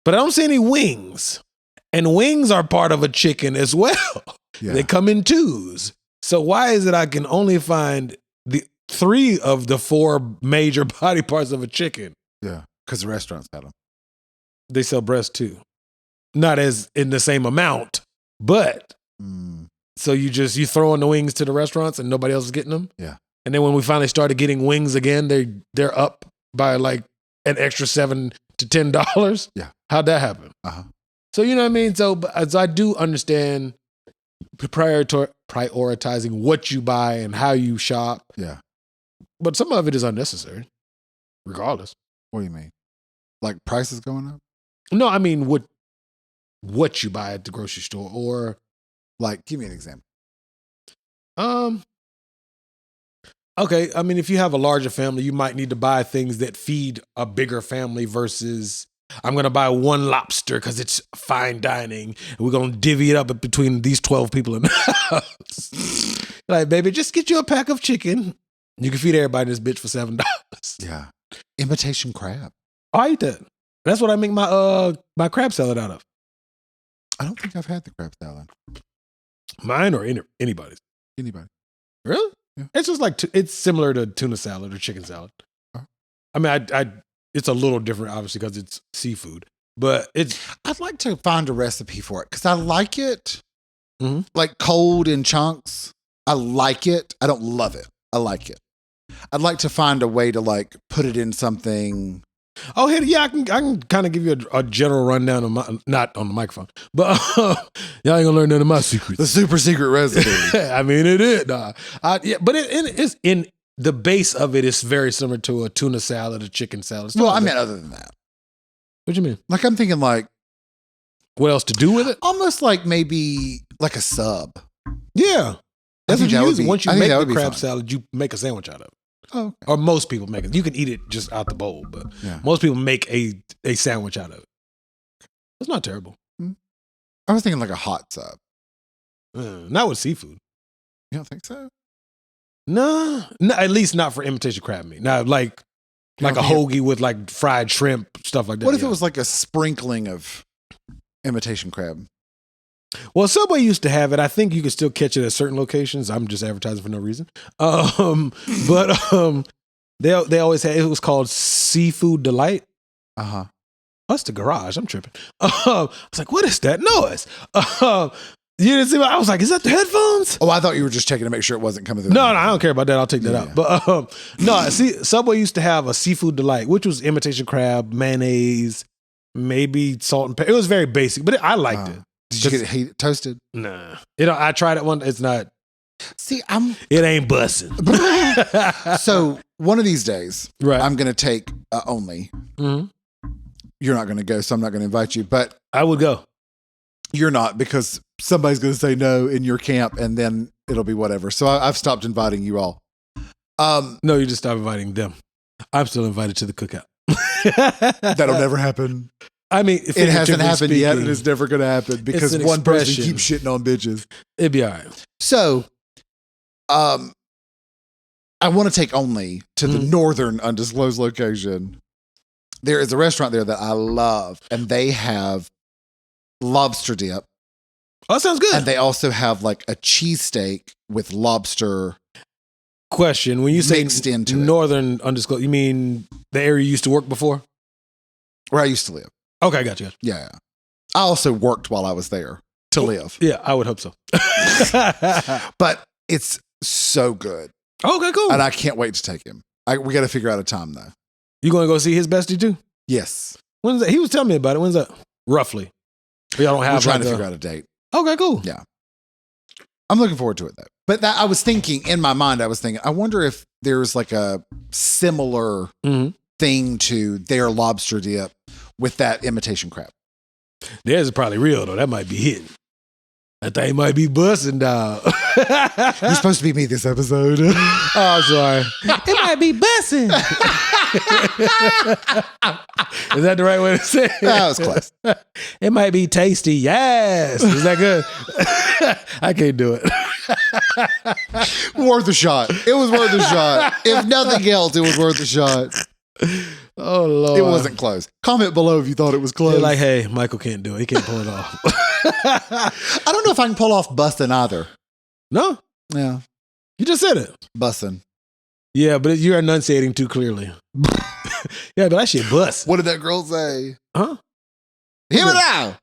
but I don't see any wings? And wings are part of a chicken as well. Yeah. They come in twos. So why is it I can only find the 3 of the 4 major body parts of a chicken? Yeah, because the restaurants had them. They sell breasts too. Not as in the same amount, but so you throw in the wings to the restaurants and nobody else is getting them? Yeah. And then when we finally started getting wings again, they're up by like an extra $7 to $10. Yeah. How'd that happen? Uh-huh. So you know what I mean? So as I do understand prioritizing what you buy and how you shop. Yeah. But some of it is unnecessary, regardless. What do you mean? Like prices going up? No, I mean what you buy at the grocery store, or like give me an example. Okay, I mean if you have a larger family, you might need to buy things that feed a bigger family versus I'm going to buy 1 lobster because it's fine dining, and we're going to divvy it up between these 12 people in the house. Like, baby, just get you a pack of chicken. You can feed everybody this bitch for $7. Yeah. Imitation crab. I eat that. That's what I make my crab salad out of. I don't think I've had the crab salad. Mine or anybody's? Anybody. Really? Yeah. It's just like, it's similar to tuna salad or chicken salad. I mean, it's a little different, obviously, because it's seafood. But it's I'd like to find a recipe for it because I like it Mhm. like cold in chunks. I like it. I don't love it. I like it. I'd like to find a way to like put it in something. oh, yeah, I can kind of give you a general rundown of my, not on the microphone, but y'all ain't gonna learn none of my secrets. The super secret recipe. I mean, it is. Nah. Yeah, but it's in the base of it is very similar to a tuna salad, a chicken salad. stuff Well, like I that. mean, other than that, What you mean? like I'm thinking like What else to do with it? almost like maybe like a sub. Yeah, that's what think that you would use. be- Once you I think make that the would be crab fun. salad, you make a sandwich out of it. Oh, okay. Or most people make it. You can eat it just out the bowl, but Yeah. most people make a sandwich out of it. It's not terrible. I was thinking like a hot sub. Not with seafood. You don't think so? No, at least not for imitation crab meat. Now, like a don't think hoagie with like fried shrimp, stuff like that. What if yeah. it was like a sprinkling of imitation crab? Well, Subway used to have it. I think you could still catch it at certain locations. I'm just advertising for no reason. But they always had, it was called Seafood Delight. Uh-huh. That's the garage. I'm tripping. I was like, what is that noise? You didn't see. I was like, is that the headphones? Oh, I thought you were just checking to make sure it wasn't coming through. No, I don't care about that. I'll take that Yeah. out. But no, see, Subway used to have a Seafood Delight, which was imitation crab, mayonnaise, maybe salt and pepper. It was very basic, but I liked it. Did you get it toasted? Nah, I tried it one. It's not. See, It ain't busting. so one of these days, Right. I'm going to take only. Mhm. You're not going to go, so I'm not going to invite you. But I would go. you're not because somebody's going to say no in your camp, and then it'll be whatever. So I've stopped inviting you all. No, you just stop inviting them. I'm still invited to the cookout. That'll never happen. I mean, It hasn't happened figuratively yet, speaking, and it's never going to happen because an one person expression. keeps shitting on bitches. It'd be all right. So, I want to take only to the northern undisclosed location. There is a restaurant there that I love, and they have lobster dip, Oh, that sounds good. and they also have like a cheesesteak with lobster. Question: when you say Mixed into it. northern undisclosed, you mean the area you used to work before? Where I used to live. Okay, gotcha. Yeah. I also worked while I was there to live, Yeah, I would hope so. but it's so good, Okay, cool. and I can't wait to take him. We got to figure out a time though. You going to go see his bestie too? Yes, When's that? He was telling me about it. When's that? Roughly. Y'all don't we're have trying like to a- figure out a date. Okay, cool. Yeah. I'm looking forward to it though. But that I was thinking in my mind, I wonder if there's like a similar Mhm. thing to their lobster dip with that imitation crab. Theirs is probably real though. That might be hidden. That thing might be busting, dog. You're supposed to be me this episode. Oh, sorry. It might be busting. Is that the right way to say it? That was close. It might be tasty. Yes. Is that good? I can't do it. Worth a shot. It was worth a shot. If nothing else, it was worth a shot. Oh, Lord. It wasn't close. Comment below if you thought it was close. They're like, hey, Michael can't do it. He can't pull it off. I don't know if I can pull off busting either. No, Yeah, you just said it. busting. Yeah, but you're enunciating too clearly. Yeah, but that shit bust. What did that girl say? Huh? Hear it now.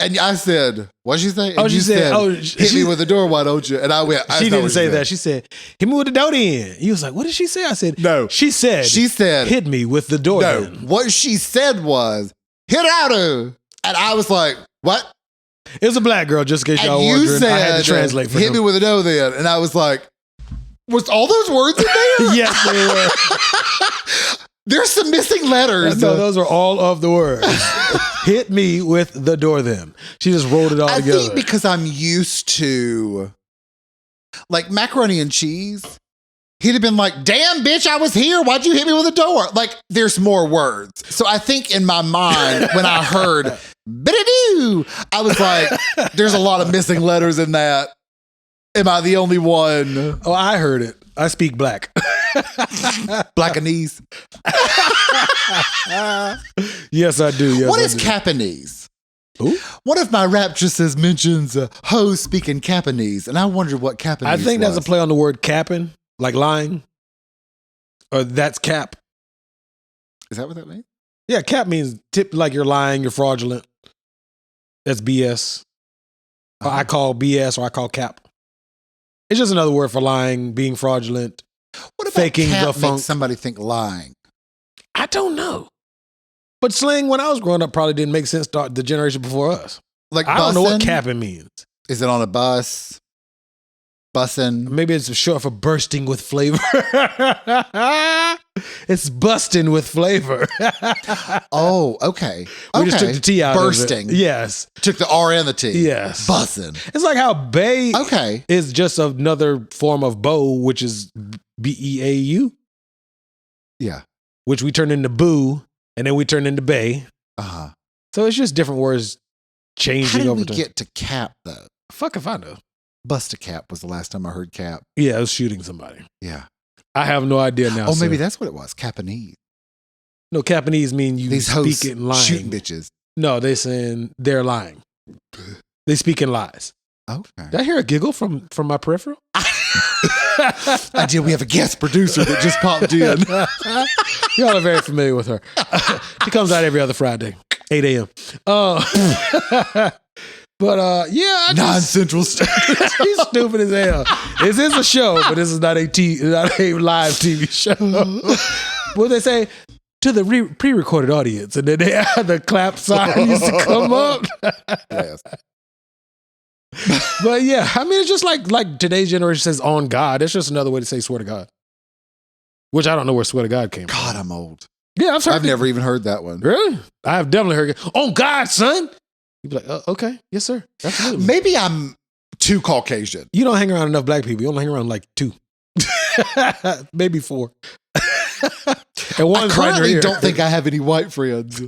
And I said, what'd she say? And Oh, she you said, oh, hit me with the door, why don't you? And I went, she didn't say that. She said, hit me with the door in. You was like, what did she say? I said, No. She said, She said, hit me with the door no. in. What she said was, hit out of. And I was like, what? It was a black girl, just in case y'all And you wondering. said, I had to translate for hit him. me with a no then. And I was like, was all those words in there? Yes, they were. There's some missing letters. No, those were all of the words. Hit me with the door then. She just rolled it all I together. think because I'm used to like macaroni and cheese, he'd have been like, damn, bitch, I was here. Why'd you hit me with a door? Like, there's more words. So I think in my mind, when I heard bidadoo, I was like, there's a lot of missing letters in that. Am I the only one? Oh, I heard it. I speak black. Blackanese. Yes, I do. Yes, What I is do. Capanese? Who? One of my raptresses mentions hoes speaking Capanese, and I wondered what Capanese I think that's a was. play on the word capping, like lying. Or that's cap. Is that what that means? Yeah, cap means like you're lying, you're fraudulent. That's BS. Or I call BS or I call cap. It's just another word for lying, being fraudulent. What about faking cap the funk? makes somebody think lying? I don't know. But slang when I was growing up probably didn't make sense to the generation before us. Like I don't know what bussin'? capping means. Is it on a bus? Bussin'? Maybe it's short for bursting with flavor. It's busting with flavor. Oh, okay. We just took the T out Bursting. of it. Yes. Took the R and the T. Yes. Bussin'. It's like how bay Okay. is just another form of bow, which is BEAU, Yeah. which we turn into boo, and then we turn into bay. Uh-huh. So it's just different words How changing did over we time. get to cap, though? Fuck if I know. Bust a cap was the last time I heard cap. Yeah, I was shooting somebody. Yeah. I have no idea now. Oh, maybe sir. that's what it was. Capanese. No, Capanese mean you These speak hosts in lying. shooting bitches. No, they saying they're lying. They speak in lies. Okay. Did I hear a giggle from my peripheral? I did. We have a guest producer that just popped in. Y'all are very familiar with her. She comes out every other Friday, 8 a.m. But yeah, I 9 just, Central Standard. she's stupid as hell. This is a show, but this is not a live TV show. What they say to the pre-recorded audience, and then they had the clap sign used to come up. Yes. But yeah, I mean, it's just like today's generation says on God. It's just another way to say swear to God, which I don't know where swear to God came from. God, I'm old. Yeah, I've never even heard that one. Really? I have definitely heard it. On God, son. You'd be like, okay, yes, sir. Absolutely. Maybe I'm too Caucasian. You don't hang around enough black people. You only hang around like 2. Maybe 4. And I currently don't think I have any white friends.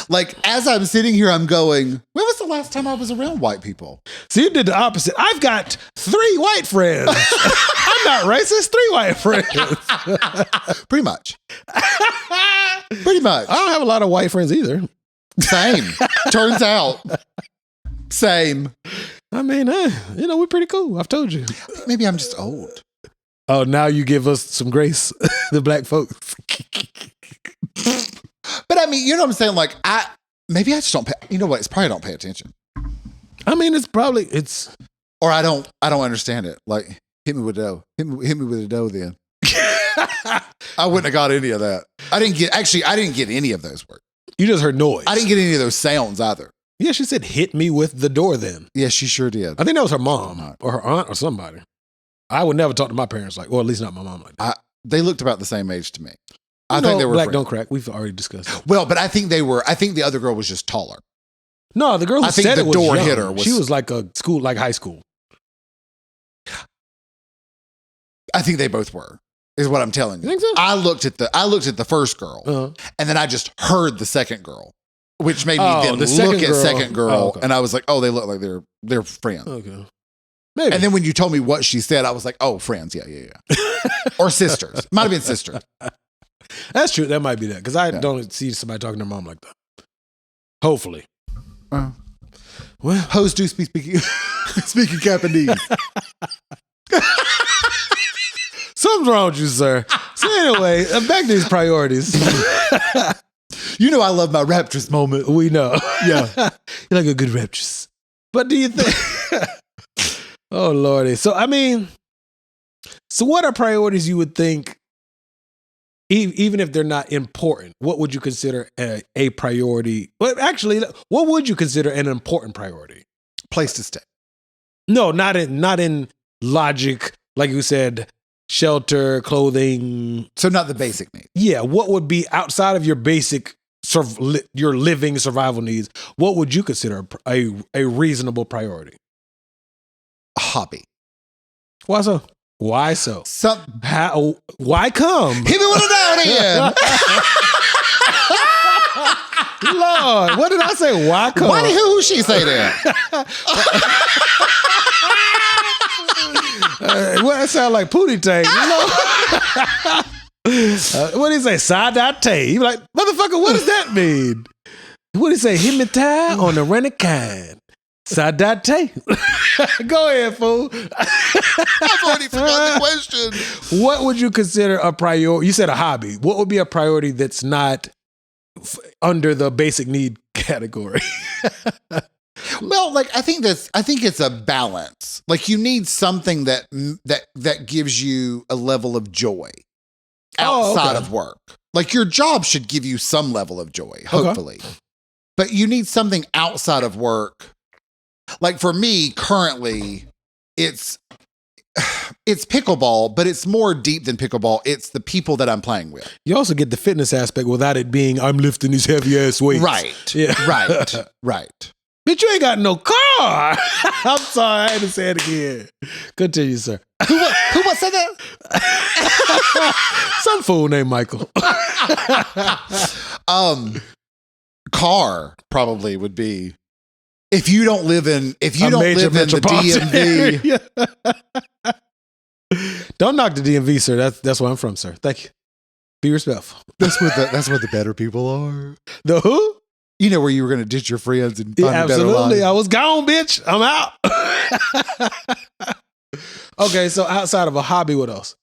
Like, as I'm sitting here, I'm going, when was the last time I was around white people? So you did the opposite. I've got 3 white friends. I'm not racist. 3 white friends. Pretty much. Pretty much. I don't have a lot of white friends either. Same. Turns out. Same. I mean, we're pretty cool. I've told you. Maybe I'm just old. Oh, now you give us some grace, the black folks. But I mean, you know what I'm saying? Like, maybe I just don't pay, you know what? It's probably I don't pay attention. I mean, it's Or I don't understand it. Like, hit me with dough. Hit me with a dough then. I wouldn't have got any of that. I didn't get any of those words. You just heard noise. I didn't get any of those sounds either. Yeah, she said, hit me with the door then. Yeah, she sure did. I think that was her mom or her aunt or somebody. I would never talk to my parents like, or at least not my mom like that. They looked about the same age to me. I No, think they were black friends. don't crack. We've already discussed that. Well, but I think the other girl was just taller. No, the girl who I think said the it was door young. hitter was- She was like high school. I think they both were, is what I'm telling you. You think so? I looked at the first girl, Uh-huh. and then I just heard the second girl, which made me then the second look at girl. second girl, Oh, okay. and I was like, oh, they look like they're friends. Okay. Maybe. And then when you told me what she said, I was like, oh, friends, yeah. Or sisters. Might have been sisters. That's true. That might be that. Because I Yeah. don't see somebody talking to their mom like that. Hopefully. Well, Well, hoes do speaking Japanese. something's wrong with you, sir. So anyway, back to these priorities. You know I love my rapturous moment. We know. Yeah. You're like a good raptress. But do you think... Oh, Lordy. So, I mean... So what are priorities you would think, even if they're not important, what would you consider a priority? Well, actually, what would you consider an important priority? Place to stay. No, not in logic, like you said, shelter, clothing. So not the basic needs. Yeah, what would be outside of your basic, your living survival needs? What would you consider a reasonable priority? A hobby. Why so? Why so? How? Why come? Hit me with a down again. Lord, what did I say? Why come? Why the hell would she say that? What that sound like Pootie Tang? What did he say? Sadate. You like, motherfucker, what does that mean? What did he say? Himitai on the renegade. Sadate. Go ahead, fool. I've already forgot the question. What would you consider a priority? You said a hobby. What would be a priority that's not under the basic need category. Well, like I think it's a balance. Like you need something that gives you a level of joy outside of work. Like your job should give you some level of joy, hopefully. Okay. But you need something outside of work. Like for me, currently, it's pickleball, but it's more deep than pickleball. It's the people that I'm playing with. You also get the fitness aspect without it being, I'm lifting these heavy ass weights. Right. Yeah. Right. Bitch, you ain't got no car. I'm sorry, I had to say it again. Continue, sir. Who said that? Some fool named Michael. Car probably would be if you don't live in the DMV. Don't knock the DMV, sir. That's where I'm from, sir. Thank you. Be respectful. That's where the better people are. The who? You know where you were going to ditch your friends and find a better life. Absolutely. I was gone, bitch. I'm out. Okay, so outside of a hobby, what else?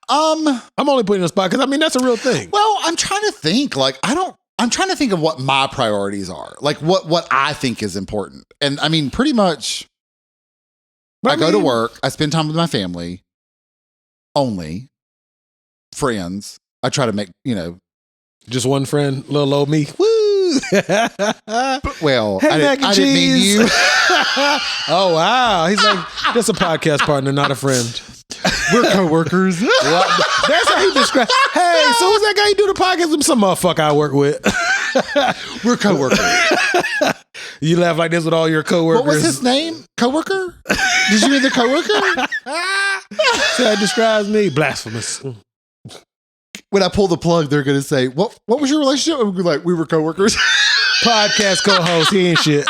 I'm only putting you on the spot because I mean that's a real thing. Well, I'm trying to think. I'm trying to think of what my priorities are. Like what I think is important. And I mean, pretty much I go to work, I spend time with my family, only friends. I try to make, just one friend, little old me. Woo! Well, hey, I didn't mean you. Oh, wow. He's like, that's a podcast partner, not a friend. We're co-workers. That's how he describes. Hey, so who's that guy you do the podcast with? Some motherfucker I work with. We're co-workers. You laugh like this with all your co-workers. What was his name? Co-worker? Did you mean the co-worker? So that describes me. Blasphemous. When I pull the plug, they're going to say, what was your relationship? And we're like, we were co-workers. Podcast co-host, he ain't shit.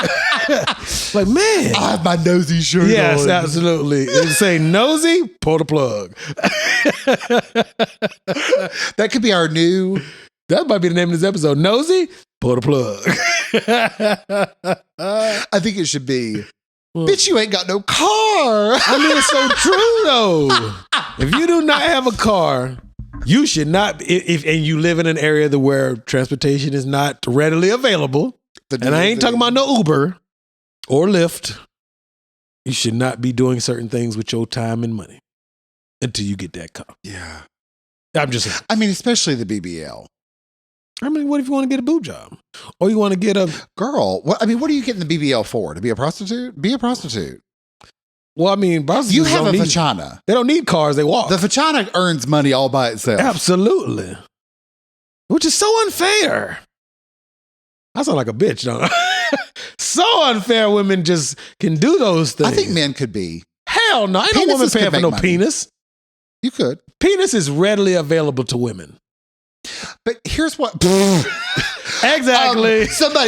Like, man. I have my Nosey shirt on. Yes, absolutely. They say Nosey, pull the plug. That could be our new... That might be the name of this episode. Nosey, pull the plug. I think it should be, bitch, you ain't got no car. I mean, it's so true, though. If you do not have a car... You should not, and you live in an area where transportation is not readily available, and I ain't talking about no Uber or Lyft, you should not be doing certain things with your time and money until you get that car. Yeah. I'm just saying. I mean, especially the BBL. I mean, what if you want to get a boob job? Or you want to get a... Girl, what are you getting the BBL for? To be a prostitute? Be a prostitute. Well, I mean, you have a vagina. They don't need cars, they walk. The vagina earns money all by itself. Absolutely. Which is so unfair. I sound like a bitch, don't I? So unfair women just can do those things. I think men could be. Hell no. Ain't no woman paying for no penis. You could. Penis is readily available to women. But here's what... Exactly.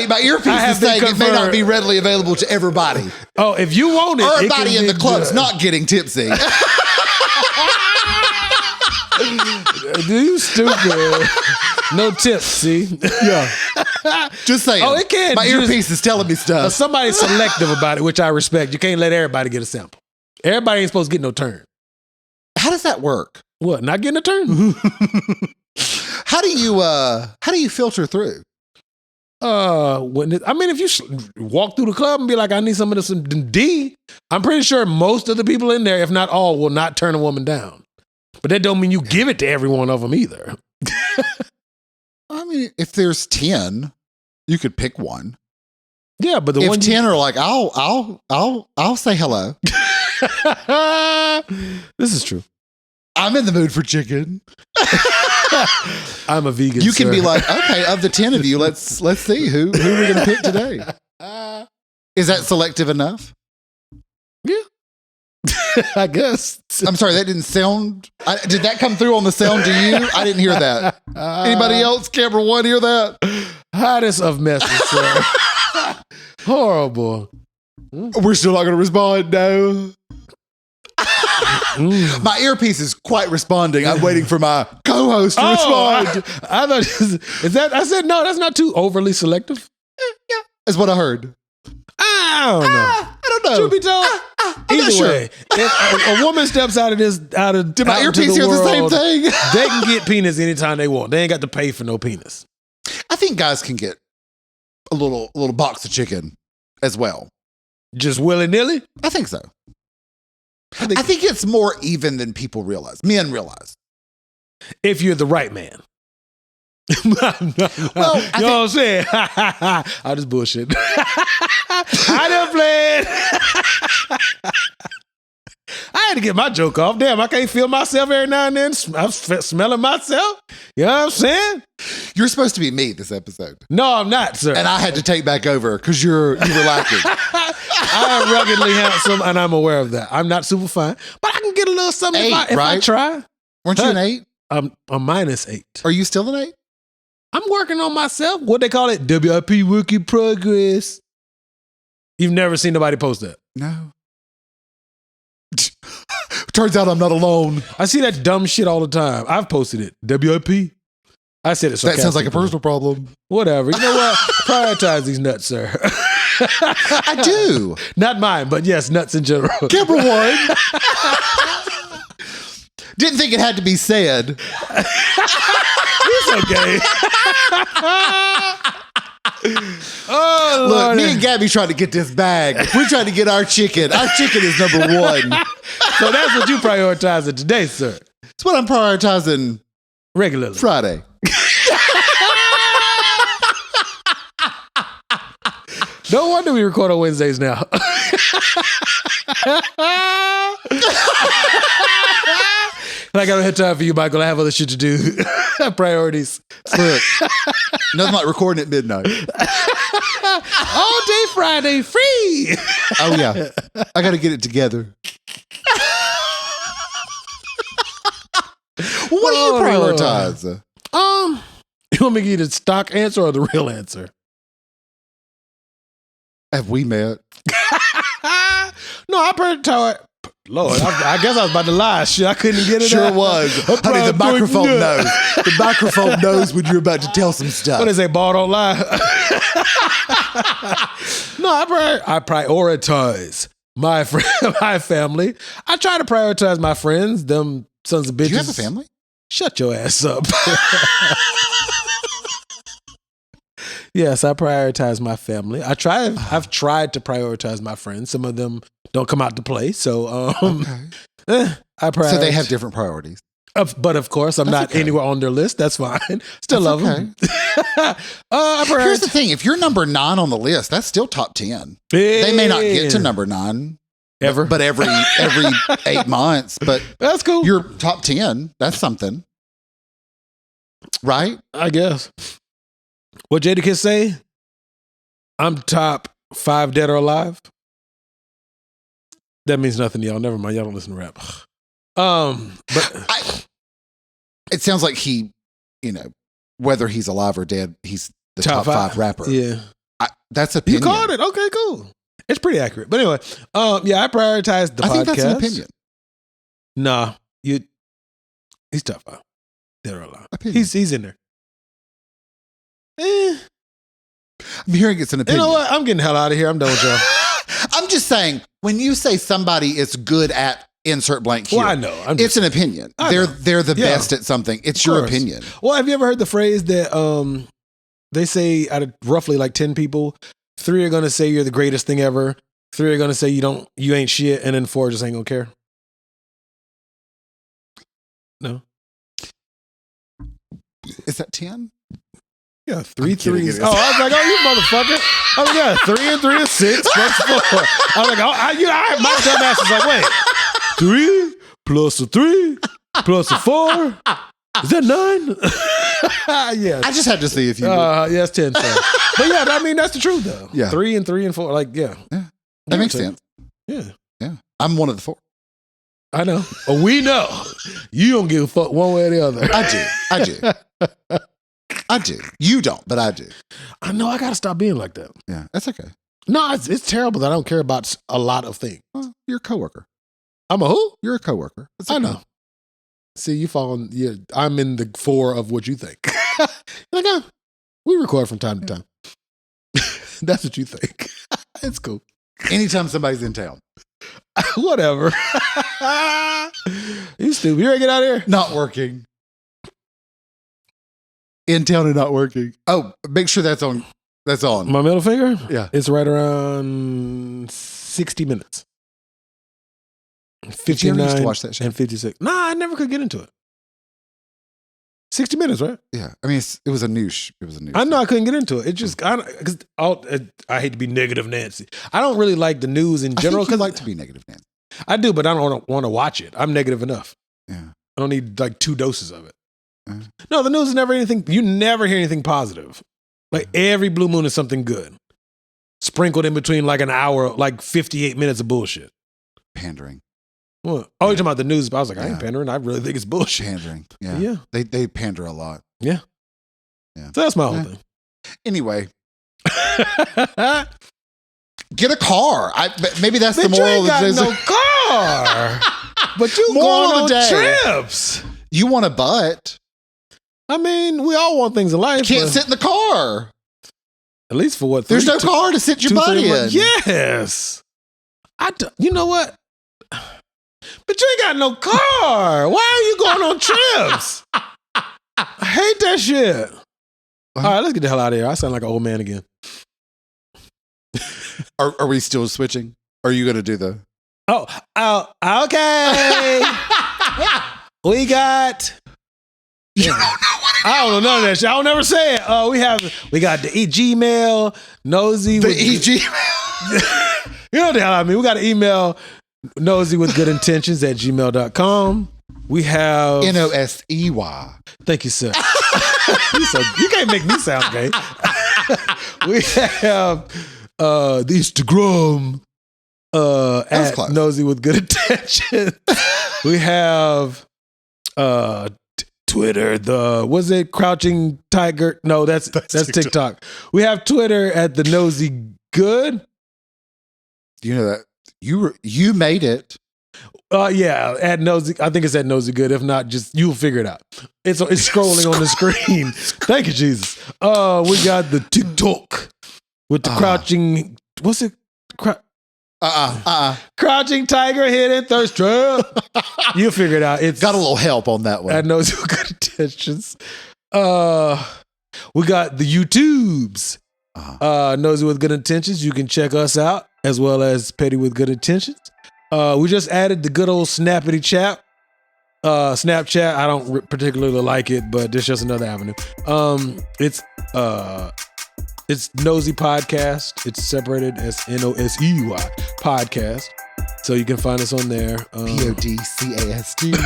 My earpiece is saying it may not be readily available to everybody. Oh, if you want it, everybody in the club's not getting tipsy. Do you stupid? No tips, see? Yeah. Just saying. Oh, it can. My earpiece is telling me stuff. Somebody's selective about it, which I respect. You can't let everybody get a sample. Everybody ain't supposed to get no turn. How does that work? What? Not getting a turn? How do you filter through? If you walk through the club and be like, I need some of this D, I'm pretty sure most of the people in there, if not all, will not turn a woman down. But that don't mean you give it to every one of them either. I mean, if there's 10, you could pick one. Yeah, but if 10 are like, I'll say hello. This is true. I'm in the mood for chicken. I'm a vegan. You can be like, okay, of the 10 of you, let's see who we're going to pick today. Is that selective enough? Yeah. I guess. I'm sorry, that didn't sound... did that come through on the sound to you? I didn't hear that. Anybody else, camera one, hear that? Hottest of messes, sir. Horrible. We're still not going to respond, no. My earpiece is quite responding. I'm waiting for my co-host to respond. I thought, is that... I said, no, that's not too overly selective. Yeah, is what I heard. I don't know. I don't know. Truth be told, Either way, if a woman steps out of Did my earpiece hear the same thing? They can get penis anytime they want. They ain't got to pay for no penis. I think guys can get a little box of chicken as well. Just willy-nilly? I think so. I think it's more even than people realize. Men realize. If you're the right man. Well, you know what I'm saying? I just bullshit. I done played. I had to get my joke off. Damn, I can't feel myself every now and then. I'm smelling myself. You know what I'm saying? You're supposed to be me this episode. No, I'm not, sir. And I had to take back over because you were lacking. I am ruggedly handsome, and I'm aware of that. I'm not super fine, but I can get a little something if I try. Weren't you an 8? I'm a -8. Are you still an 8? I'm working on myself. What they call it? WIP, work in progress. You've never seen nobody post that? No. Turns out I'm not alone. I see that dumb shit all the time. I've posted it. WIP. I said it. That sounds like a personal problem. Whatever. You know what? Prioritize these nuts, sir. I do. Not mine, but yes, nuts in general. Camera one. Didn't think it had to be said. It's okay. Oh, look, Lord. me and Gabby trying to get this bag. We're trying to get our chicken. Our chicken is number 1. So that's what you prioritizing today, sir. It's what I'm prioritizing regularly. Friday. No wonder we record on Wednesdays now. I gotta have time for you, Michael. I have other shit to do. Priorities. Look, nothing like recording at midnight. All day Friday, free. Oh, yeah. I got to get it together. What do you prioritize? You want me to give you the stock answer or the real answer? Have we met? No, I prioritize. Lord, I guess I was about to lie. Shit, I couldn't get it sure out. Sure was. Honey, the microphone knows. The microphone knows when you're about to tell some stuff. What is it, ball don't lie? No, I prioritize my my family. I try to prioritize my friends, them sons of bitches. Do you have a family? Shut your ass up. Yes, I prioritize my family. I've tried to prioritize my friends. Some of them don't come out to play. So I prioritize. So they have different priorities. But of course, I'm not anywhere on their list. That's fine. Still love them. Here's the thing. If you're number 9 on the list, that's still top 10. They may not get to number 9 ever, but every 8 months. But that's cool. You're top 10. That's something. Right? I guess. What Jadakiss say? I'm top 5 dead or alive. That means nothing to y'all. Never mind. Y'all don't listen to rap. But it sounds like he, whether he's alive or dead, he's the top 5 rapper. Yeah. That's opinion. You called it. Okay, cool. It's pretty accurate. But anyway, yeah, I prioritize the podcast. I think that's an opinion. Nah, he's top 5. Dead or alive. Opinion. He's in there. I'm hearing it's an opinion. You know what? I'm getting the hell out of here. I'm done with y'all. I'm just saying, when you say somebody is good at insert blank here, well, I know. It's an opinion. They're the best at something. It's your opinion. Well, have you ever heard the phrase that they say out of roughly like 10 people, 3 are going to say you're the greatest thing ever, 3 are going to say you ain't shit, and then 4 just ain't going to care? No. Is that 10? Yeah, 3 threes. Oh, I was like, you motherfucker. I was like, 3 and 3 is 6 plus 4. I was like, my dumb ass is like, wait, 3 plus a 3 plus a 4? Is that 9? Yeah. I just had to see if you yeah, it's 10. So. But yeah, I mean, that's the truth though. Yeah. 3 and 3 and 4. Like, yeah. That makes sense. Yeah. Yeah. I'm one of the 4. I know. But we know. You don't give a fuck one way or the other. I do. You don't, but I do. I know. I got to stop being like that. Yeah, that's okay. No, it's terrible that I don't care about a lot of things. Well, you're a coworker. I'm a who? You're a coworker. I know. See, you fall on. Yeah, I'm in the 4 of what you think. Like, we record from time to time. That's what you think. It's cool. Anytime somebody's in town. Whatever. You stupid. You ready to get out of here? Not working. In town and not working. Oh, make sure that's on. That's on. My middle finger? Yeah. It's right around 60 minutes. Did you ever 59 used to watch that show? and 56. Nah, I never could get into it. 60 minutes, right? Yeah. I mean, it was a noosh. It was a noosh. I know I couldn't get into it. It just, I hate to be negative Nancy. I don't really like the news in general. I think you like to be negative, Nancy. I do, but I don't want to watch it. I'm negative enough. Yeah. I don't need like 2 doses of it. No, the news is never anything. You never hear anything positive. Like every blue moon is something good. Sprinkled in between like an hour, like 58 minutes of bullshit. Pandering. What? Oh, you're talking about the news. I was like, I ain't pandering. I really think it's bullshit. Pandering. Yeah. Yeah. They pander a lot. Yeah. Yeah. So that's my whole thing. Anyway. Get a car. Maybe that's the moral of the day. No car. But you Moral going of the on day. trips. You want a butt. I mean, we all want things in life. You can't sit in the car. At least for what? There's no car to sit your butt in. Yes. You know what? But you ain't got no car. Why are you going on trips? I hate that shit. All right, let's get the hell out of here. I sound like an old man again. Are we still switching? Are you going to do the... Oh, okay. We got... You don't know what I don't know none of that shit. I'll never say it. We got the Gmail, Nosey. The Gmail. You know the hell I mean. We got an email, Nosey with good intentions @gmail.com. We have Nosey. Thank you, sir. You can't make me sound gay. We have the Instagram at Nosey with good intentions. We have Twitter, was it Crouching Tiger? No, that's TikTok. We have Twitter at the Nosey Good. You know that you made it. Yeah, at Nosey. I think it's at Nosey Good. If not, just you'll figure it out. It's scrolling on the screen. Thank you, Jesus. We got the TikTok with the crouching. What's it? Crouching Tiger, Hidden Thirst Trap. You'll figure it out. It's got a little help on that one. I know some good intentions. We got the YouTubes. Nosey with good intentions. You can check us out as well as Petty with good intentions. We just added the good old snappity chat. Snapchat. I don't particularly like it, but it's just another avenue. It's Nosey Podcast. It's separated as Nosey Podcast. So you can find us on there. PODCAST. You're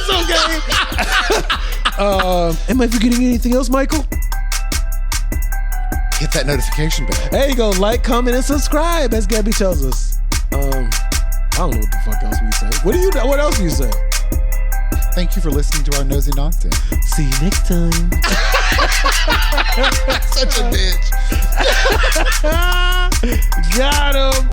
so gay. Am I forgetting anything else, Michael? Hit that notification bell. There you go. Like, comment, and subscribe, as Gabby tells us. I don't know what the fuck else we say. What else do you say? Thank you for listening to our nosy nonsense. See you next time. Such a bitch. Got him.